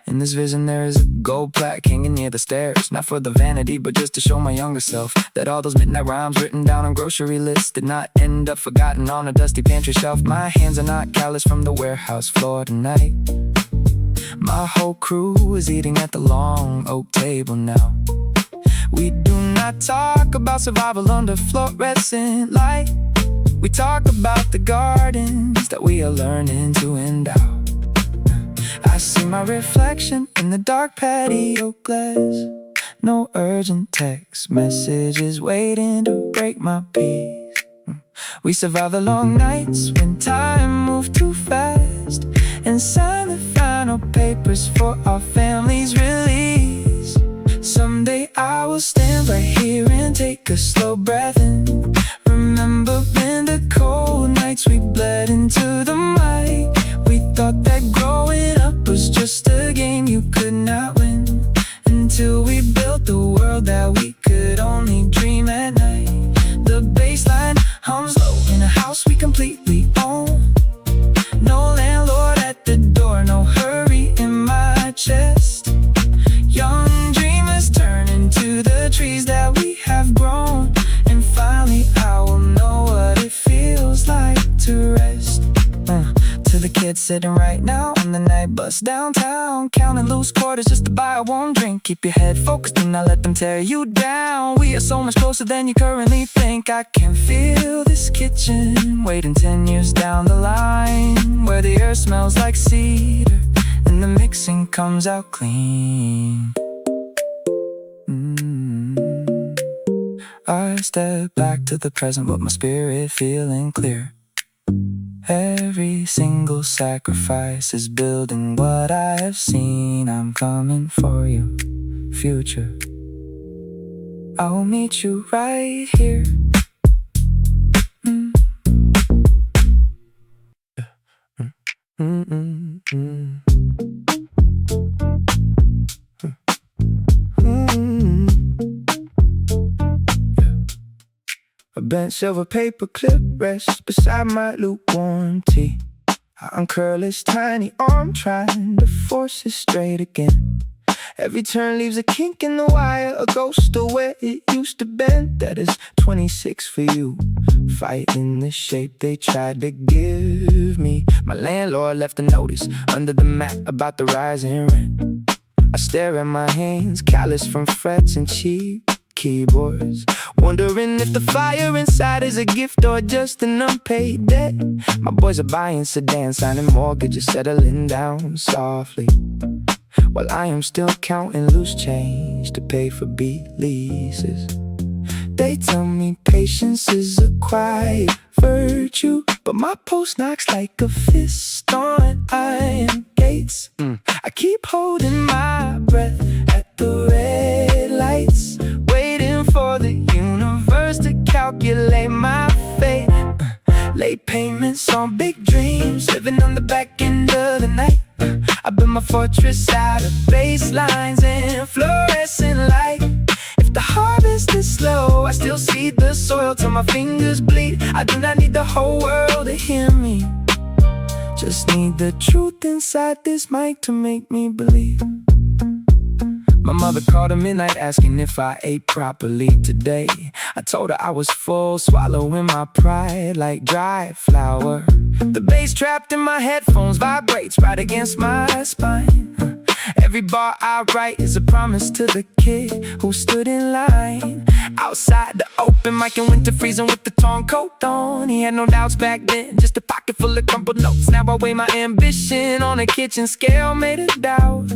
In this vision there is a gold plaque hanging near the stairs, not for the vanity but just to show my younger self that all those midnight rhymes written down on grocery lists did not end up forgotten on a dusty pantry shelf. My hands are not callous from the warehouse floor tonight. My whole crew is eating at the long oak table now. We do not talk about survival under fluorescent light. We talk about the gardens that we are learning to endow. I see my reflection in the dark patio glass. No urgent text messages waiting to break my peace. We survive the long nights when time moved too fast, and signed the final papers for our family's release. Someday I will stand right here and take a slow breath in, remember remember in the cold nights we bled into the mic. We thought that growing up was just a game you could not win, until we built the world that we could only dream at night. The bassline hums low in a house we completely own. No landlord at the door, no hurry in my chest. Young dreamers turn into the trees that we have grown, and finally I will know what it feels like to rest. To the kids sitting right now on the night bus downtown, counting loose quarters just to buy a warm drink. Keep your head focused, do not let them tear you down. We are so much closer than you currently think. I can feel this kitchen waiting 10 years down the line, where the air smells like cedar and the mixing comes out clean. I step back to the present with my spirit feeling clear. Every single sacrifice is building what I have seen. I'm coming for you, future. I'll meet you right here. A bent silver paper clip rests beside my lukewarm tea. I uncurl his tiny arm, trying to force it straight again. Every turn leaves a kink in the wire, a ghost of where it used to bend. That is 26 for you, fighting the shape they tried to give me. My landlord left a notice under the mat about the rise in rent. I stare at my hands, callous from frets and cheap keyboards, wondering if the fire inside is a gift or just an unpaid debt. My boys are buying sedans, signing mortgages, settling down softly, while I am still counting loose change to pay for beat leases. They tell me patience is a quiet virtue, but my pulse knocks like a fist on iron gates. I keep holding my breath at the red lights, waiting for the universe to calculate my fate. Late payments on big dreams, living on the back end of the night. I built my fortress out of baselines and fluorescent light. If the harvest is slow, I still see the soil till my fingers bleed. I do not need the whole world to hear me, just need the truth inside this mic to make me believe. My mother called at midnight asking if I ate properly today. I told her I was full, swallowing my pride like dry flour. The bass trapped in my headphones vibrates right against my spine. Every bar I write is a promise to the kid who stood in line outside the open mic in winter, freezing with the torn coat on. He had no doubts back then, just a pocket full of crumpled notes. Now I weigh my ambition on a kitchen scale made of doubt,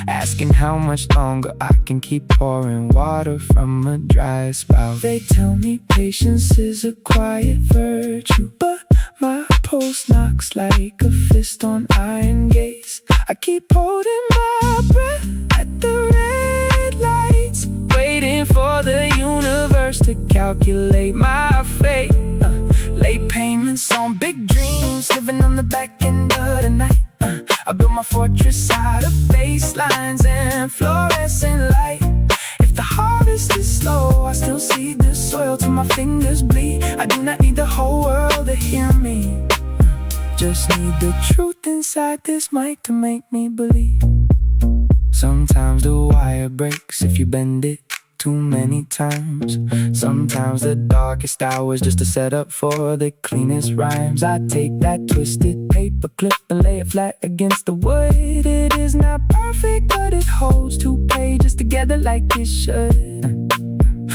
asking how much longer I can keep pouring water from a dry spout. They tell me patience is a quiet virtue, but my pulse knocks like a fist on iron gates. I keep holding my breath at the red lights, waiting for the universe to calculate my fate. Late payments on big dreams, living on the back end of the night. I built my fortress out of baselines and fluorescent light. If the harvest is slow, I still see the soil till my fingers bleed. I do not need the whole world to hear me, just need the truth inside this mic to make me believe. Sometimes the wire breaks if you bend it too many times. Sometimes the darkest hours just a setup for the cleanest rhymes. I take that twisted paper clip and lay it flat against the wood. It is not perfect, but it holds two pages together like it should.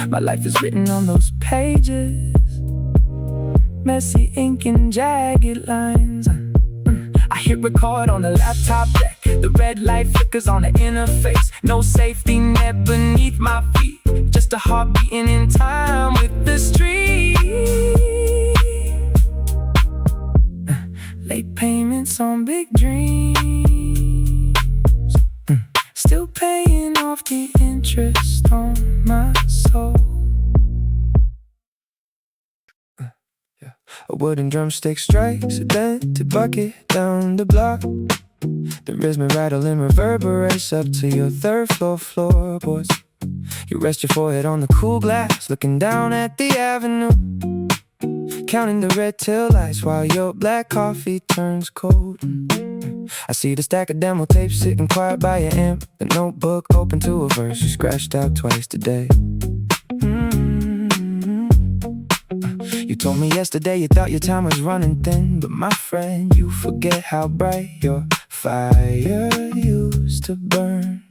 My life is written on those pages, messy ink and jagged lines. I hit record on the laptop deck, the red light flickers on the interface. No safety net beneath my feet, just a heart beating in time with the street. Late payments on big dreams, still paying off the interest on my soul. wooden drumstick strikes a dented bucket down the block. The rhythm rattling reverberates up to your third floor floorboards. You rest your forehead on the cool glass, looking down at the avenue, counting the red tail lights while your black coffee turns cold. I see the stack of demo tapes sitting quiet by your amp, the notebook open to a verse you scratched out twice today. You told me yesterday you thought your time was running thin, but my friend, you forget how bright your fire used to burn.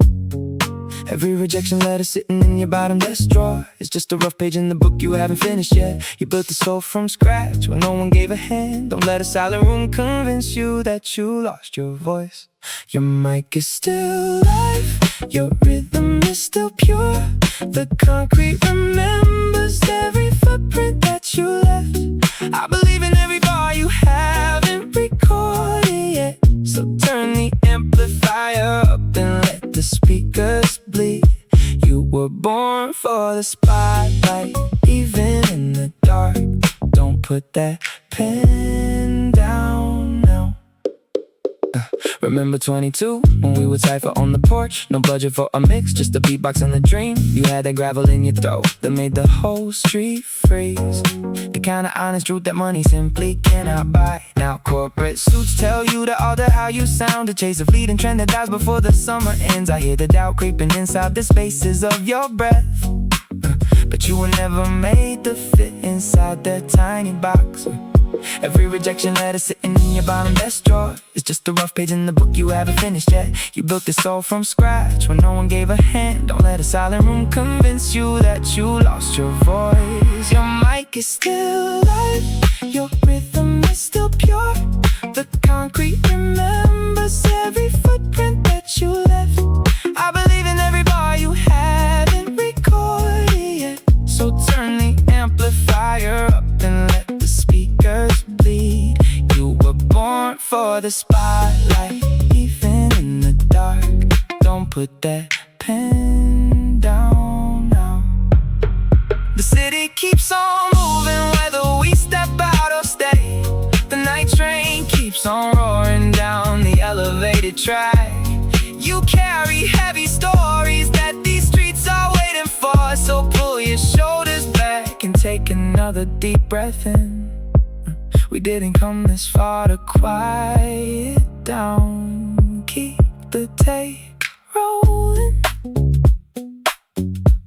Every rejection letter sitting in your bottom left drawer is just a rough page in the book you haven't finished yet. You built the soul from scratch when no one gave a hand. Don't let a silent room convince you that you lost your voice. Your mic is still live, your rhythm is still pure. The concrete remembers every footprint that you left. I believe in every bar you haven't recorded yet. So turn the amplifier up and let the speakers bleed. You were born for the spotlight, even in the dark. Don't put that pen down now. Remember 22, when we would cipher on the porch? No budget for a mix, just a beatbox and a dream. You had that gravel in your throat that made the whole street freeze. The kind of honest truth that money simply cannot buy. Now corporate suits tell you to alter how you sound, to chase a fleeting trend that dies before the summer ends. I hear the doubt creeping inside the spaces of your breath, but you were never made to fit inside that tiny box. Every rejection letter sitting in your bottom left drawer is just a rough page in the book you haven't finished yet. You built this soul from scratch when no one gave a hand. Don't let a silent room convince you that you lost your voice. Your mic is still alive, your rhythm is still pure. The concrete remembers every footprint that you left. I believe in every bar you haven't recorded yet. So turn the amplifier up and let the speakers bleed. You were born for the spotlight, even in the dark. Don't put that pen down now. The city keeps on moving whether we step out or stay. The night train keeps on roaring down the elevated track. You carry heavy stories that these streets are waiting for. So pull your shoulders back and take another deep breath in. We didn't come this far to quiet down. Keep the tape rolling.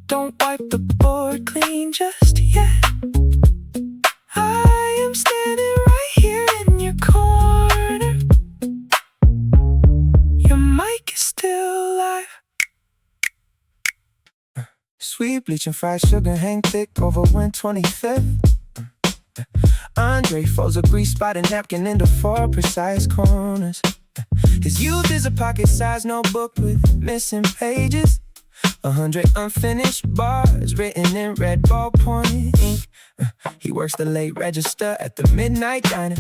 Don't wipe the board clean just yet. I am standing right here in your corner. Your mic is still live. Sweet bleach and fried sugar hang thick over 125th. Andre folds a grease spotted napkin into 4 precise corners. His youth is a pocket-sized notebook with missing pages, 100 unfinished bars written in red ballpoint ink. He works the late register at the midnight diner,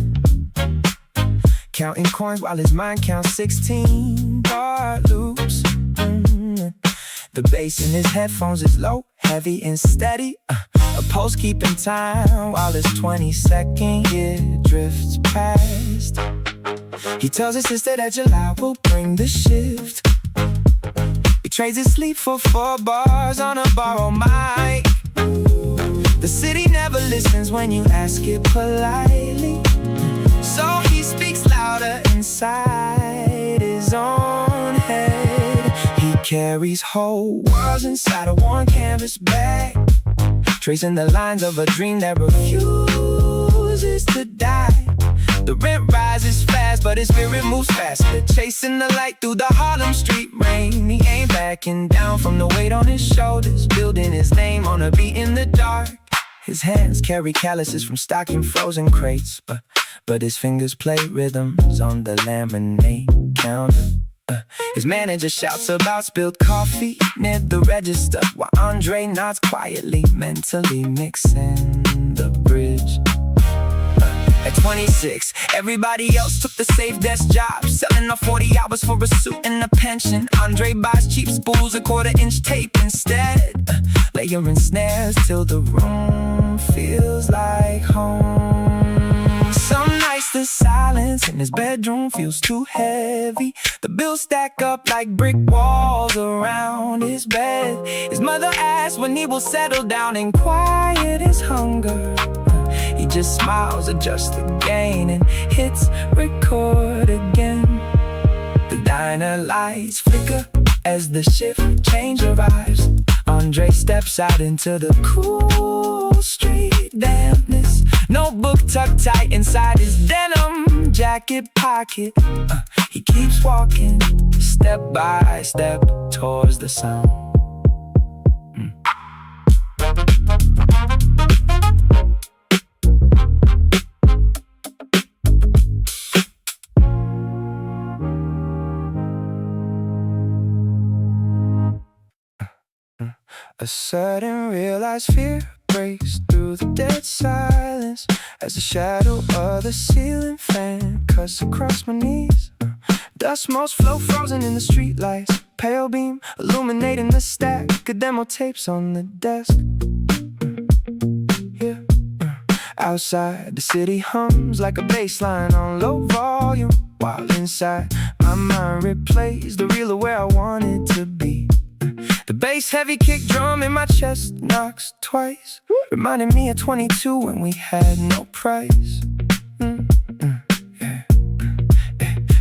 counting coins while his mind counts 16 bar loops. The bass in his headphones is low, heavy and steady, a pulse keeping time while his 22nd year drifts past. He tells his sister that July will bring the shift. He trades his sleep for 4 bars on a borrowed mic. The city never listens when you ask it politely, so he speaks louder inside his own head. He carries whole worlds inside a worn canvas bag, tracing the lines of a dream that refuses to die. The rent rises fast, but his spirit moves faster, chasing the light through the Harlem street rain. He ain't backing down from the weight on his shoulders, building his name on a beat in the dark. His hands carry calluses from stocking frozen crates, but his fingers play rhythms on the laminate counter. His manager shouts about spilled coffee near the register, while Andre nods quietly, mentally mixing the bridge. At 26, everybody else took the safe desk job, selling off 40 hours for a suit and a pension. Andre buys cheap spools, a 1/4-inch tape instead, layering snares till the room feels like home. Some nights the silence in his bedroom feels too heavy. The bills stack up like brick walls around his bed. His mother asks when he will settle down and quiet his hunger. He just smiles, adjusts the gain, and hits record again. The diner lights flicker as the shift change arrives. Andre steps out into the cool street dampness. Notebook tucked tight inside his denim jacket pocket. He keeps walking step by step towards the sound. A sudden realized fear breaks through the dead silence as the shadow of the ceiling fan cuts across my knees. Dust motes flow frozen in the streetlights, pale beam illuminating the stack of demo tapes on the desk. Outside the city hums like a bass line on low volume, while inside my mind replays the reel of where I wanted to be. The bass heavy kick drum in my chest knocks twice, reminding me of 22 when we had no price.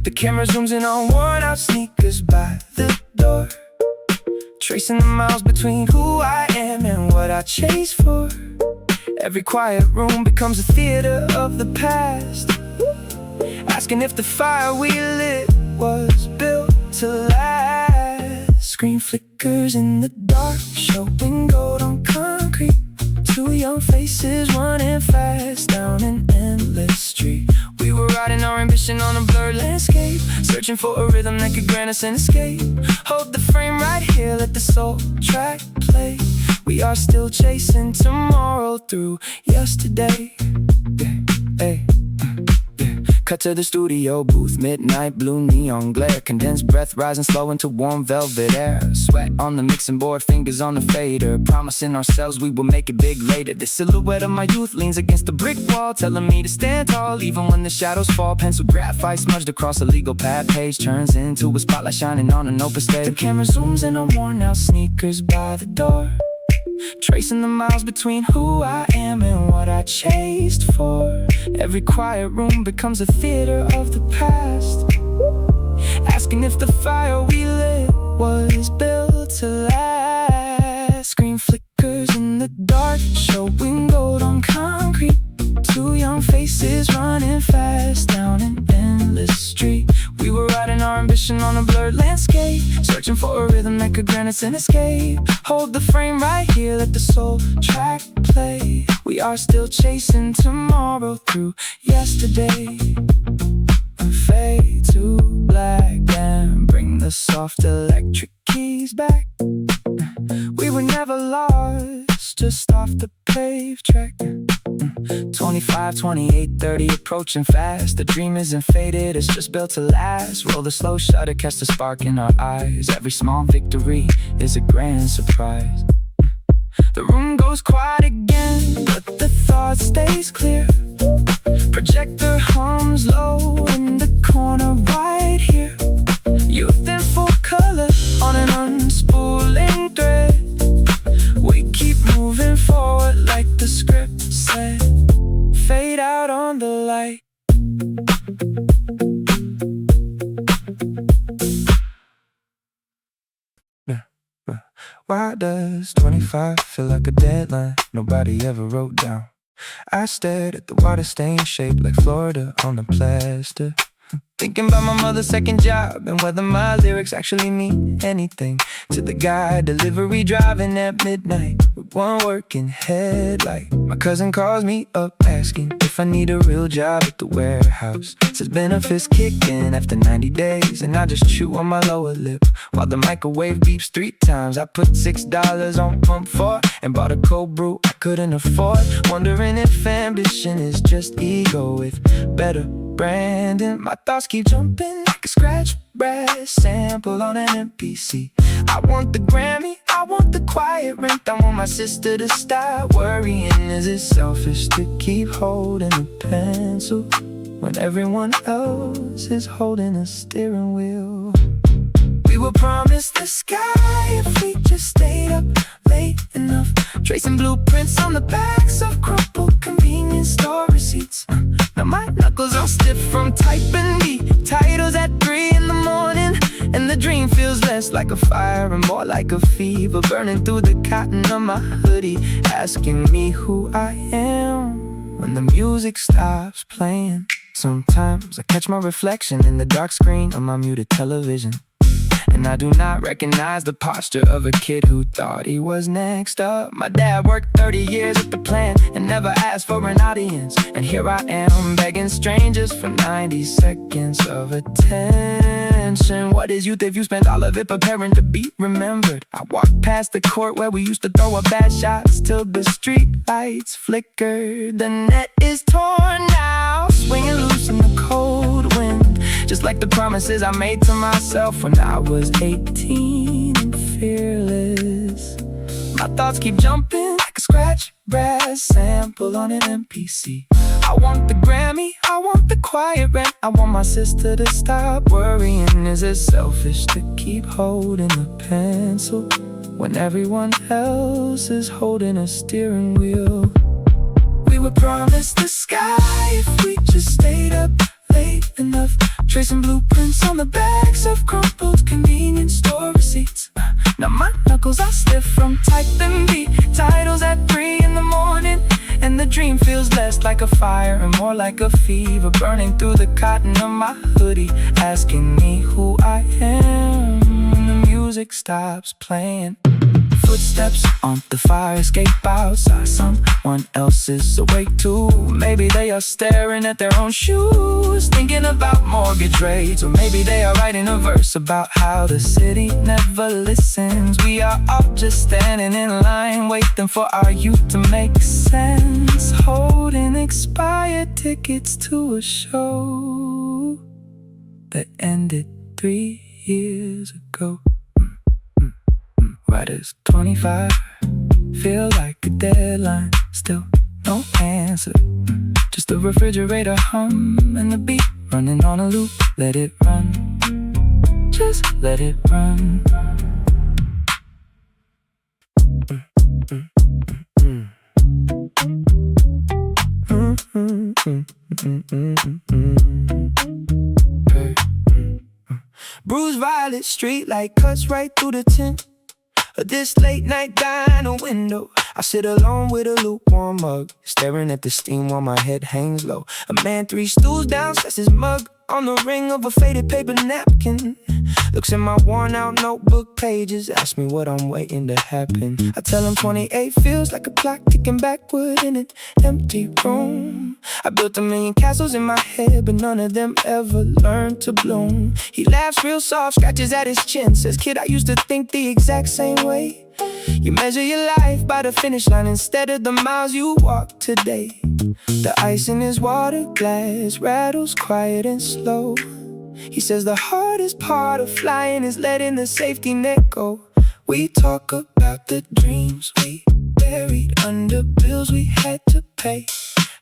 The camera zooms in on worn out sneakers by the door, tracing the miles between who I am and what I chase for. Every quiet room becomes a theater of the past, asking if the fire we lit was built to last. Screen flickers in the dark, showing gold on concrete. Two young faces running fast down an endless street. We were riding our ambition on a blurred landscape, searching for a rhythm that could grant us an escape. Hold the frame right here, let the soul track play. We are still chasing tomorrow through yesterday. Cut to the studio booth, midnight blue neon glare, condensed breath rising slow into warm velvet air. Sweat on the mixing board, fingers on the fader, promising ourselves we will make it big later. The silhouette of my youth leans against the brick wall, telling me to stand tall even when the shadows fall. Pencil graphite smudged across a legal pad page turns into a spotlight shining on an open stage. The camera zooms in on worn out sneakers by the door, tracing the miles between who I am and what I chased for. Every quiet room becomes a theater of the past, asking if the fire we lit was built to last. Screen flickers in the dark, showing gold on concrete. Two young faces running fast down an endless street. We were riding our ambition on a blurred landscape, searching for a rhythm that could grant us an escape. Hold the frame right here, let the soul track play. We are still chasing tomorrow through yesterday. Fade to black and bring the soft electric keys back. We were never lost, just off the paved track. 25, 28, 30, approaching fast. The dream isn't faded, it's just built to last. Roll the slow shutter, catch the spark in our eyes. Every small victory is a grand surprise. The room goes quiet again, but the thought stays clear. Projector hums low in the corner right here. Youth in full color on an unspooling thread. We keep moving forward like the script said. Fade out on the light. Why does 25 feel like a deadline nobody ever wrote down? I stared at the water stain shaped like Florida on the plaster, thinking about my mother's second job and whether my lyrics actually mean anything to the guy delivery driving at midnight with one working headlight. My cousin calls me up asking if I need a real job at the warehouse. Says benefits kick in after 90 days, and I just chew on my lower lip while the microwave beeps 3 times. I put $6 on pump 4 and bought a cold brew I couldn't afford, wondering if ambition is just ego with better branding. My thoughts keep jumping like a scratch brass sample on an NPC. I want the Grammy, I want the quiet rent. I want my sister to stop worrying. Is it selfish to keep holding a pencil when everyone else is holding a steering wheel? We were promised the sky if we just stayed up late enough, tracing blueprints on the backs of crumpled convenience store receipts. Now my knuckles are stiff from typing the titles at 3 in the morning, and the dream feels less like a fire and more like a fever burning through the cotton of my hoodie, asking me who I am when the music stops playing. Sometimes I catch my reflection in the dark screen of my muted television, and I do not recognize the posture of a kid who thought he was next up. My dad worked 30 years at the plant and never asked for an audience, and here I am begging strangers for 90 seconds of attention. What is youth if you spent all of it preparing to be remembered? I walked past the court where we used to throw our bad shots till the street lights flickered. The net is torn now, swinging loose in the cold wind, just like the promises I made to myself when I was 18 and fearless. My thoughts keep jumping like a scratch brass sample on an MPC. I want the Grammy, I want the quiet rent. I want my sister to stop worrying. Is it selfish to keep holding a pencil when everyone else is holding a steering wheel? We were promised the sky if we just stayed up late enough, tracing blueprints on the backs of crumpled convenience store receipts. Now my knuckles are stiff from typing the titles at 3 in the morning, and the dream feels less like a fire and more like a fever burning through the cotton of my hoodie, asking me who I am when the music stops playing. Footsteps on the fire escape outside. Someone else is awake too. Maybe they are staring at their own shoes, thinking about mortgage rates. Or maybe they are writing a verse about how the city never listens. We are all just standing in line, waiting for our youth to make sense, holding expired tickets to a show that ended 3 years ago. Writers 25 feel like a deadline. Still no answer, just the refrigerator hum and the beat running on a loop. Let it run, just let it run. Bruised violet street light cuts right through the tint of this late night diner window. I sit alone with a lukewarm mug, staring at the steam while my head hangs low. A man 3 stools down sets his mug on the ring of a faded paper napkin. Looks at my worn out notebook pages, asks me what I'm waiting to happen. I tell him 28 feels like a clock ticking backward in an empty room. I built a million castles in my head, but none of them ever learned to bloom. He laughs real soft, scratches at his chin, says, kid, I used to think the exact same way. You measure your life by the finish line instead of the miles you walk today. The ice in his water glass rattles quiet and slow. He says the hardest part of flying is letting the safety net go. We talk about the dreams we buried under bills we had to pay.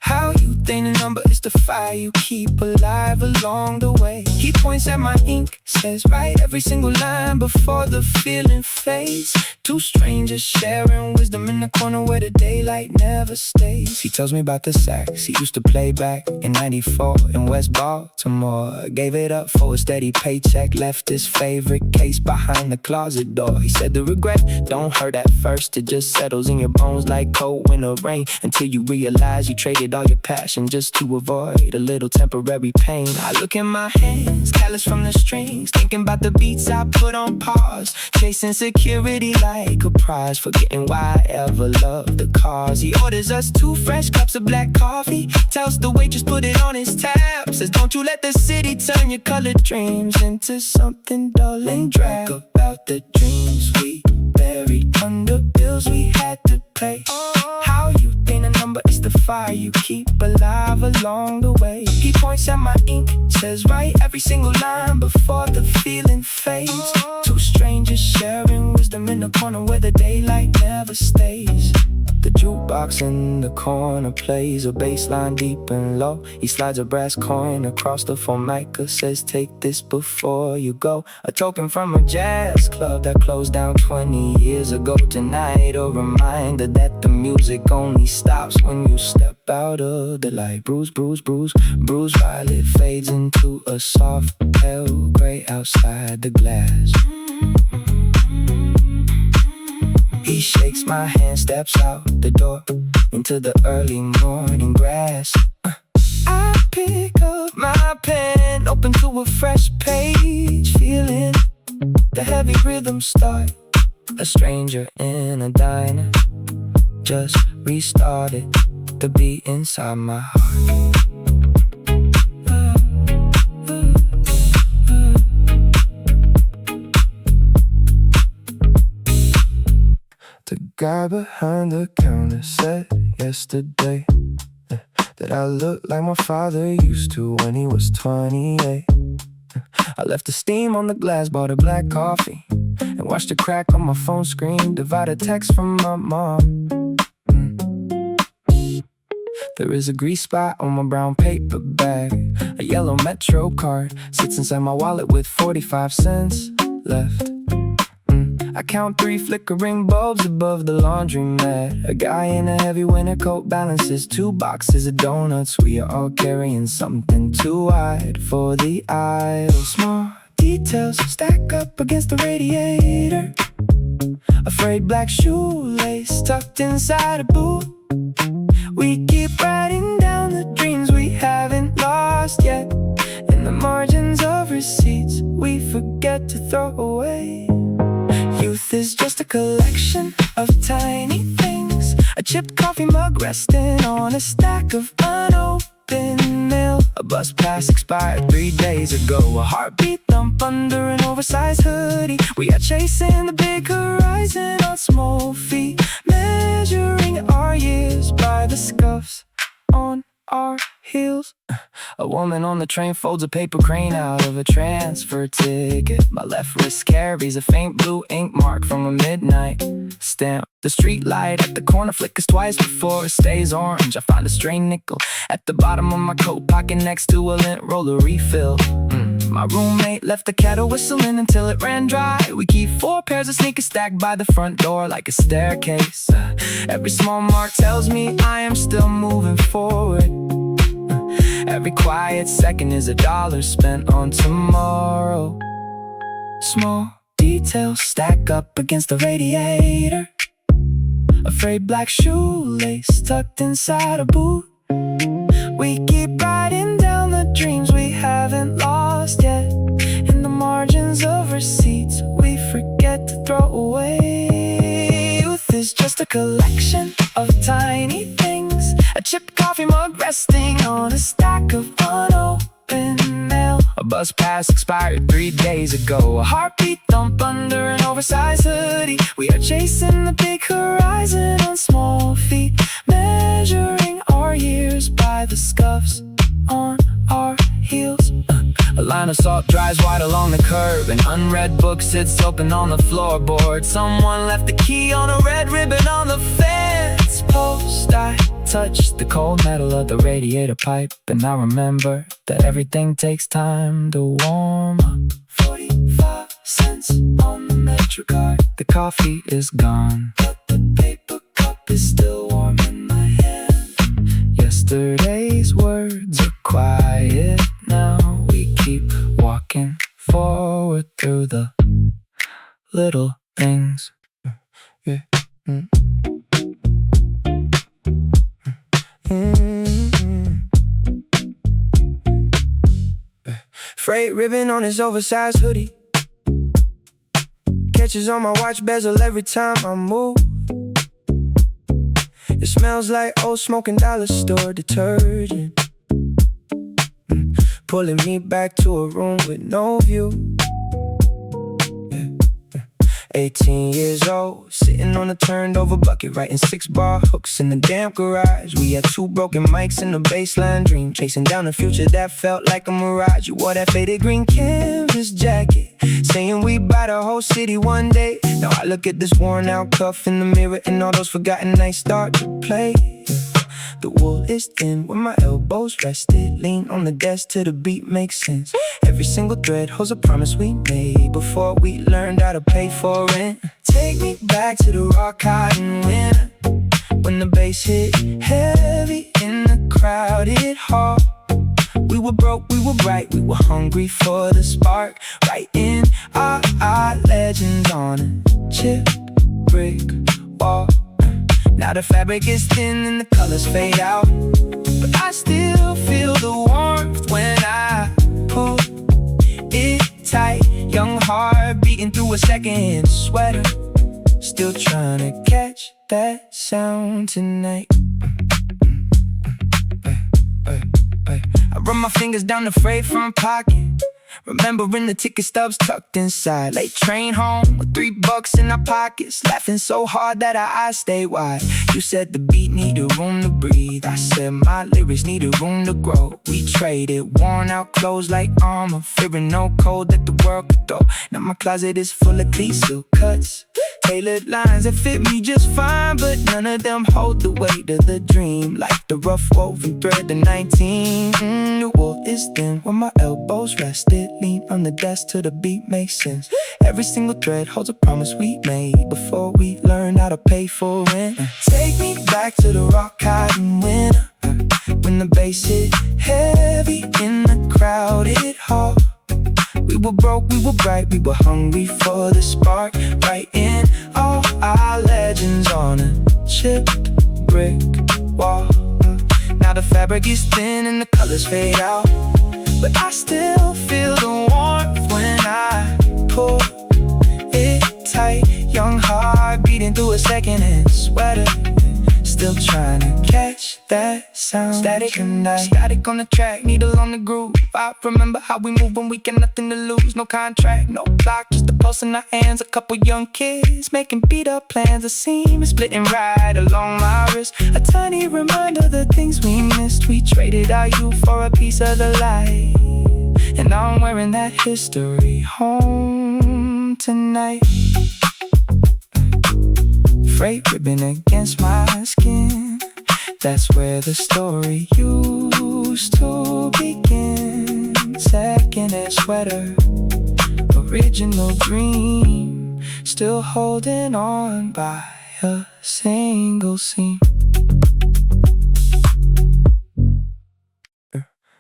How you think a number is the fire you keep alive along the way. He points at my ink, says write every single line before the feeling fades. 2 strangers sharing wisdom in the corner where the daylight never stays. He tells me about the sax he used to play back in 94 in West Baltimore. Gave it up for a steady paycheck, left his favorite case behind the closet door. He said the regret don't hurt at first, it just settles in your bones like cold winter rain, until you realize you traded all your passion just to avoid a little temporary pain. I look in my hands, callous from the strings, thinking about the beats I put on pause, chasing security like a prize, forgetting why I ever loved the cars. He orders us 2 fresh cups of black coffee, tells the waitress put it on his tab, says don't you let the city turn your colored dreams into something dull and drab. About the dreams we buried under bills we had to pay. How you think a number is the fire you keep alive along the way. He points at my ink, says write every single line before the feeling fades. 2 strangers sharing wisdom in the corner where the daylight never stays. The jukebox in the corner plays a bass line deep and low. He slides a brass coin across the formica, says take this before you go. A token from a jazz club that closed down 20 years ago. Tonight a reminder that the music only stops when you step out of the light. Bruise, bruise, bruise, bruise while it fades into a soft pale gray outside the glass. He shakes my hand, steps out the door into the early morning grass. I pick up my pen, open to a fresh page, feeling the heavy rhythm start. A stranger in a diner just restarted the beat inside my heart. The guy behind the counter said yesterday that I look like my father used to when he was 28. I left the steam on the glass, bought a black coffee, and watched a crack on my phone screen divide a text from my mom. There is a grease spot on my brown paper bag. A yellow Metro card sits inside my wallet with 45 cents left. I count 3 flickering bulbs above the laundromat. A guy in a heavy winter coat balances 2 boxes of donuts. We are all carrying something too wide for the aisle. Small details stack up against the radiator. A frayed black shoelace tucked inside a boot. We keep writing down the dreams we haven't lost yet. In the margins of receipts we forget to throw away. Youth is just a collection of tiny things. A chipped coffee mug resting on a stack of unopened mail. A bus pass expired 3 days ago. A heartbeat thump under an oversized hoodie. We are chasing the big horizon on small feet, measuring our years by the scuffs on our heels. A woman on the train folds a paper crane out of a transfer ticket. My left wrist carries a faint blue ink mark from a midnight stamp. The street light at the corner flickers twice before it stays orange. I find a stray nickel at the bottom of my coat pocket next to a lint roller refill. My roommate left the kettle whistling until it ran dry. We keep 4 pairs of sneakers stacked by the front door like a staircase. Every small mark tells me I am still moving forward. Every quiet second is $1 spent on tomorrow. Small details stack up against the radiator. A frayed black shoelace tucked inside a boot. We keep writing down the dreams we haven't lost yet. In the margins of receipts we forget to throw away. Youth is just a collection of tiny things. A chipped coffee mug resting on a stack of unopened mail. A bus pass expired 3 days ago. A heartbeat thump under an oversized hoodie. We are chasing the big horizon on small feet, measuring our years by the scuffs on our heels. A line of salt dries wide along the curb. An unread book sits open on the floorboard. Someone left the key on a red ribbon on the fence post. I touch the cold metal of the radiator pipe, and I remember that everything takes time to warm up. 45 cents on the Metro card. The coffee is gone, but the paper cup is still warm in my hand. Yesterday's words are quiet now. We keep walking forward through the little things. Yeah. Freight ribbon on his oversized hoodie. Catches on my watch bezel every time I move. It smells like old smoking dollar store detergent. Pulling me back to a room with no view. 18 years old, sitting on a turned over bucket, writing 6-bar hooks in the damp garage. We had 2 broken mics and a baseline dream, chasing down a future that felt like a mirage. You wore that faded green canvas jacket, saying we'd buy the whole city one day. Now I look at this worn out cuff in the mirror, and all those forgotten nights start to play. The wool is thin where my elbows rested, lean on the desk till the beat makes sense. Every single thread holds a promise we made before we learned how to pay for rent. Take me back to the raw cotton winter, when the bass hit heavy in the crowded hall. We were broke, we were bright, we were hungry for the spark. Writing our legends on a chipped brick wall. Now the fabric is thin and the colors fade out, but I still feel the warmth when I pull it tight. Young heart beating through a second sweater, still trying to catch that sound tonight. I run my fingers down the freight front pocket, remembering the ticket stubs tucked inside. Late train home with $3 in our pockets, laughing so hard that our eyes stay wide. You said the beat needed room to breathe, I said my lyrics needed room to grow. We traded worn out clothes like armor, fearing no code that the world could throw. Now my closet is full of clean silk cuts, tailored lines that fit me just fine, but none of them hold the weight of the dream, like the rough woven thread of 19. The wool is thin where my elbows rested, lean on the desk till the beat makes sense. Every single thread holds a promise we made before we learned how to pay for rent. Take me back to the raw cotton winter, when the bass hit heavy in the crowded hall. We were broke, we were bright, we were hungry for the spark. Writing all our legends on a chipped brick wall. Now the fabric is thin and the colors fade out, but I still feel the warmth when I pull it tight. Young heart beating through a second-hand sweater, still trying to catch that sound. Static tonight, static on the track, needle on the groove. I remember how we moved when we got nothing to lose. No contract, no block, just a pulse in our hands. A couple young kids making beat-up plans. A seam is splitting right along my wrist, a tiny reminder of the things we missed. We traded our youth for a piece of the light, and now I'm wearing that history home tonight. Freight ribbon against my skin, that's where the story used to begin. Second-hand sweater, original dream, still holding on by a single seam.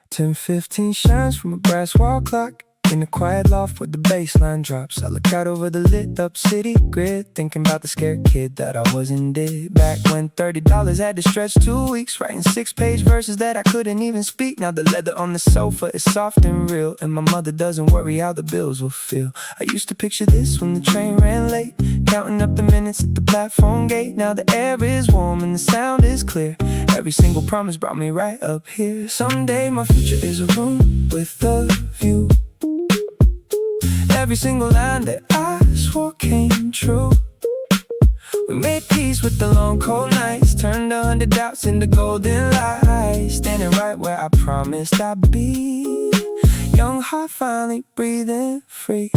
10:15 shines from a brass wall clock in the quiet loft where the bass line drops. I look out over the lit up city grid, thinking about the scared kid that I wasn't dead. Back when $30 had to stretch 2 weeks, writing 6-page verses that I couldn't even speak. Now the leather on the sofa is soft and real, and my mother doesn't worry how the bills will feel. I used to picture this when the train ran late, counting up the minutes at the platform gate. Now the air is warm and the sound is clear, every single promise brought me right up here. Someday my future is a room with a view, every single line that I swore came true. We made peace with the long cold nights, turned 100 doubts into golden lights. Standing right where I promised I'd be, young heart finally breathing free.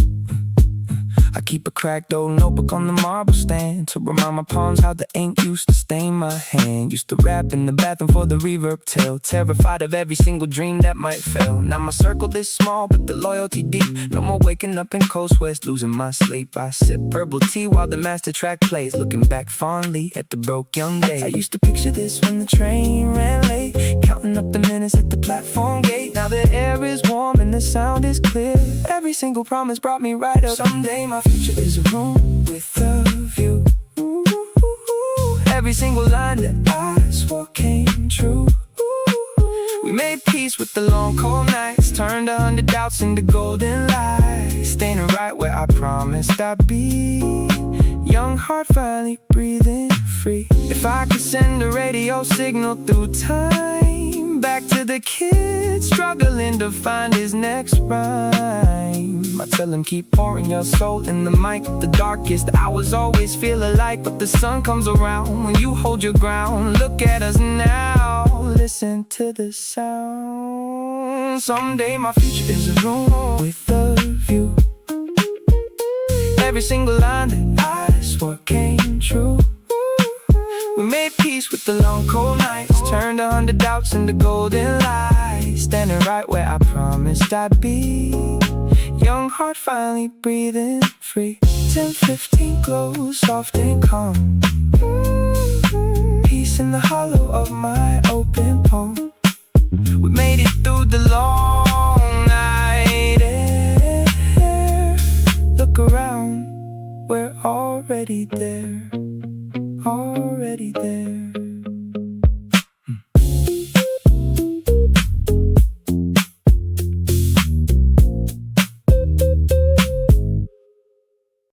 I keep a cracked old notebook on the marble stand to remind my palms how the ink used to stain my hand. Used to rap in the bathroom for the reverb till, terrified of every single dream that might fail. Now my circle is small but the loyalty deep, no more waking up in cold sweats, losing my sleep. I sip herbal tea while the master track plays, looking back fondly at the broke young days. I used to picture this when the train ran late, counting up the minutes at the platform gate. Now the air is warm and the sound is clear, every single promise brought me right up. Someday my future is a room with a view, every single line that I swore came true. We made peace with the long cold nights, turned 100 doubts into golden lights. Standing right where I promised I'd be, young heart finally breathing free. If I could send a radio signal through time, back to the kid struggling to find his next rhyme. I tell him keep pouring your soul in the mic. The darkest hours always feel alike, but the sun comes around when you hold your ground. Look at us now, listen to the sound. Someday my future is a room with a view. Every single line that I swore came true. We made peace with the long cold nights, turned 100 doubts into golden lights. Standing right where I promised I'd be. Young heart finally breathing free. 10:15 glow, soft and calm. Peace in the hollow of my open palm. We made it through the long night air. Look around, we're already there. Already there.